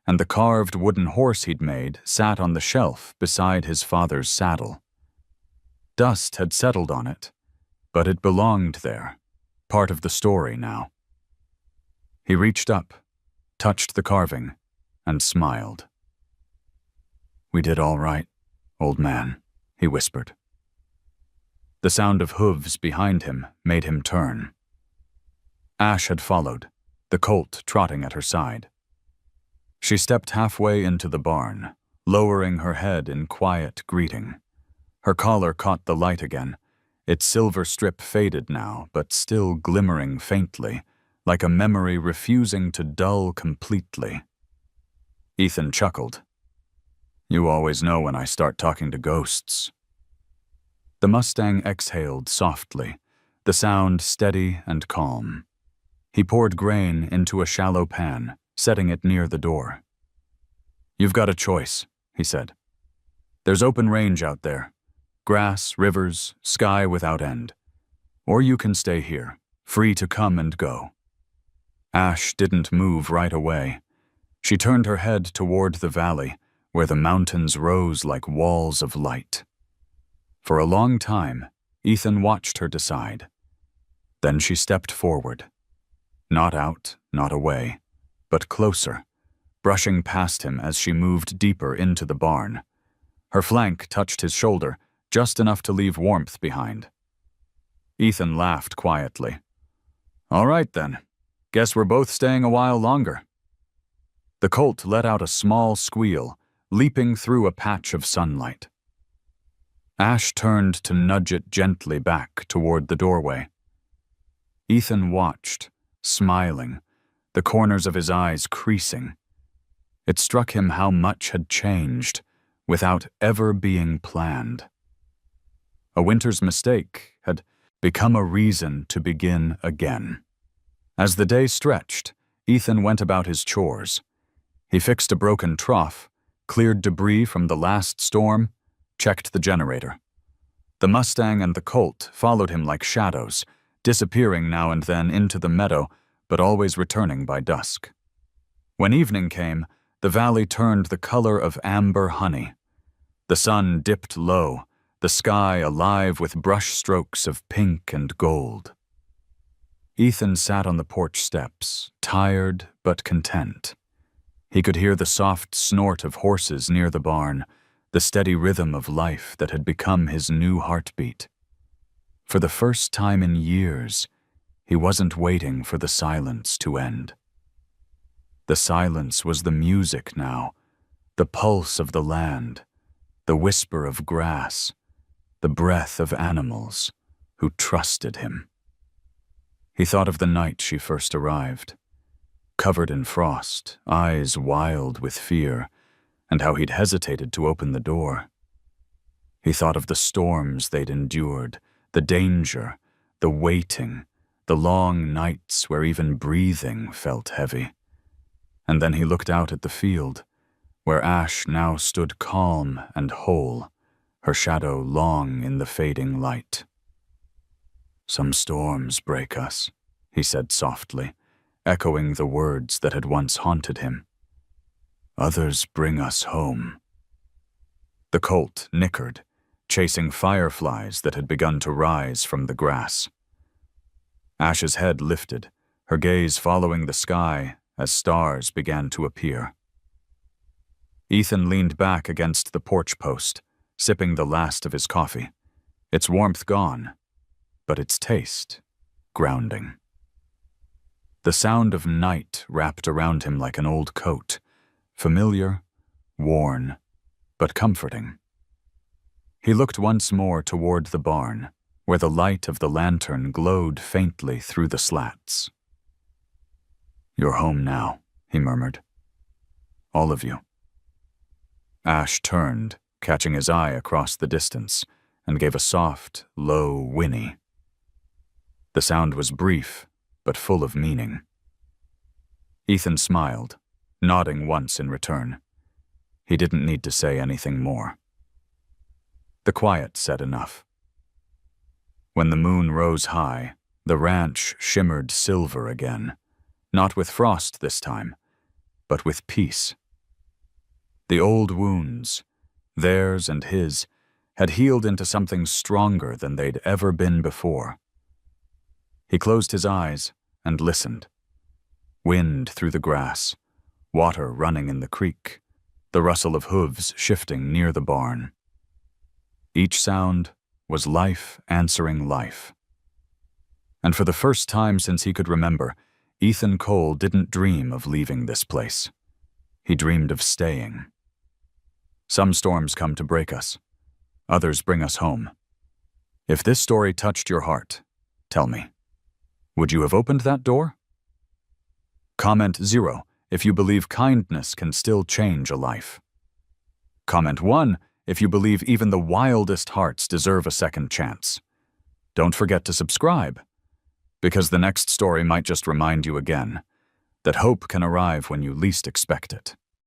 and the carved wooden horse he'd made sat on the shelf beside his father's saddle. Dust had settled on it, but it belonged there, part of the story now. He reached up, touched the carving, and smiled. "We did all right, old man," he whispered. The sound of hooves behind him made him turn. Ash had followed, the colt trotting at her side. She stepped halfway into the barn, lowering her head in quiet greeting. Her collar caught the light again, its silver strip faded now, but still glimmering faintly, like a memory refusing to dull completely. Ethan chuckled. You always know when I start talking to ghosts. The Mustang exhaled softly, the sound steady and calm. He poured grain into a shallow pan, setting it near the door. You've got a choice, he said. There's open range out there. Grass, rivers, sky without end. Or you can stay here, free to come and go. Ash didn't move right away. She turned her head toward the valley, where the mountains rose like walls of light. For a long time, Ethan watched her decide. Then she stepped forward. Not out, not away, but closer, brushing past him as she moved deeper into the barn. Her flank touched his shoulder, just enough to leave warmth behind. Ethan laughed quietly. All right then, guess we're both staying a while longer. The colt let out a small squeal, leaping through a patch of sunlight. Ash turned to nudge it gently back toward the doorway. Ethan watched, smiling, the corners of his eyes creasing. It struck him how much had changed, without ever being planned. A winter's mistake had become a reason to begin again. As the day stretched, Ethan went about his chores. He fixed a broken trough, cleared debris from the last storm, checked the generator. The Mustang and the colt followed him like shadows, disappearing now and then into the meadow, but always returning by dusk. When evening came, the valley turned the color of amber honey. The sun dipped low, the sky alive with brush strokes of pink and gold. Ethan sat on the porch steps, tired but content. He could hear the soft snort of horses near the barn, the steady rhythm of life that had become his new heartbeat. For the first time in years, he wasn't waiting for the silence to end. The silence was the music now, the pulse of the land, the whisper of grass, the breath of animals who trusted him. He thought of the night she first arrived, covered in frost, eyes wild with fear, and how he'd hesitated to open the door. He thought of the storms they'd endured, the danger, the waiting, the long nights where even breathing felt heavy. And then he looked out at the field, where Ash now stood calm and whole, her shadow long in the fading light. Some storms break us, he said softly, echoing the words that had once haunted him. Others bring us home. The colt nickered, chasing fireflies that had begun to rise from the grass. Ash's head lifted, her gaze following the sky as stars began to appear. Ethan leaned back against the porch post, sipping the last of his coffee, its warmth gone, but its taste grounding. The sound of night wrapped around him like an old coat, familiar, worn, but comforting. He looked once more toward the barn, where the light of the lantern glowed faintly through the slats. You're home now, he murmured. All of you. Ash turned, catching his eye across the distance, and gave a soft, low whinny. The sound was brief, but full of meaning. Ethan smiled, nodding once in return. He didn't need to say anything more. The quiet said enough. When the moon rose high, the ranch shimmered silver again, not with frost this time, but with peace. The old wounds, theirs and his, had healed into something stronger than they'd ever been before. He closed his eyes and listened. Wind through the grass, water running in the creek, the rustle of hooves shifting near the barn. Each sound was life answering life. And for the first time since he could remember, Ethan Cole didn't dream of leaving this place. He dreamed of staying. Some storms come to break us. Others bring us home. If this story touched your heart, tell me, would you have opened that door? Comment 0 if you believe kindness can still change a life. Comment 1 if you believe even the wildest hearts deserve a second chance. Don't forget to subscribe, because the next story might just remind you again that hope can arrive when you least expect it.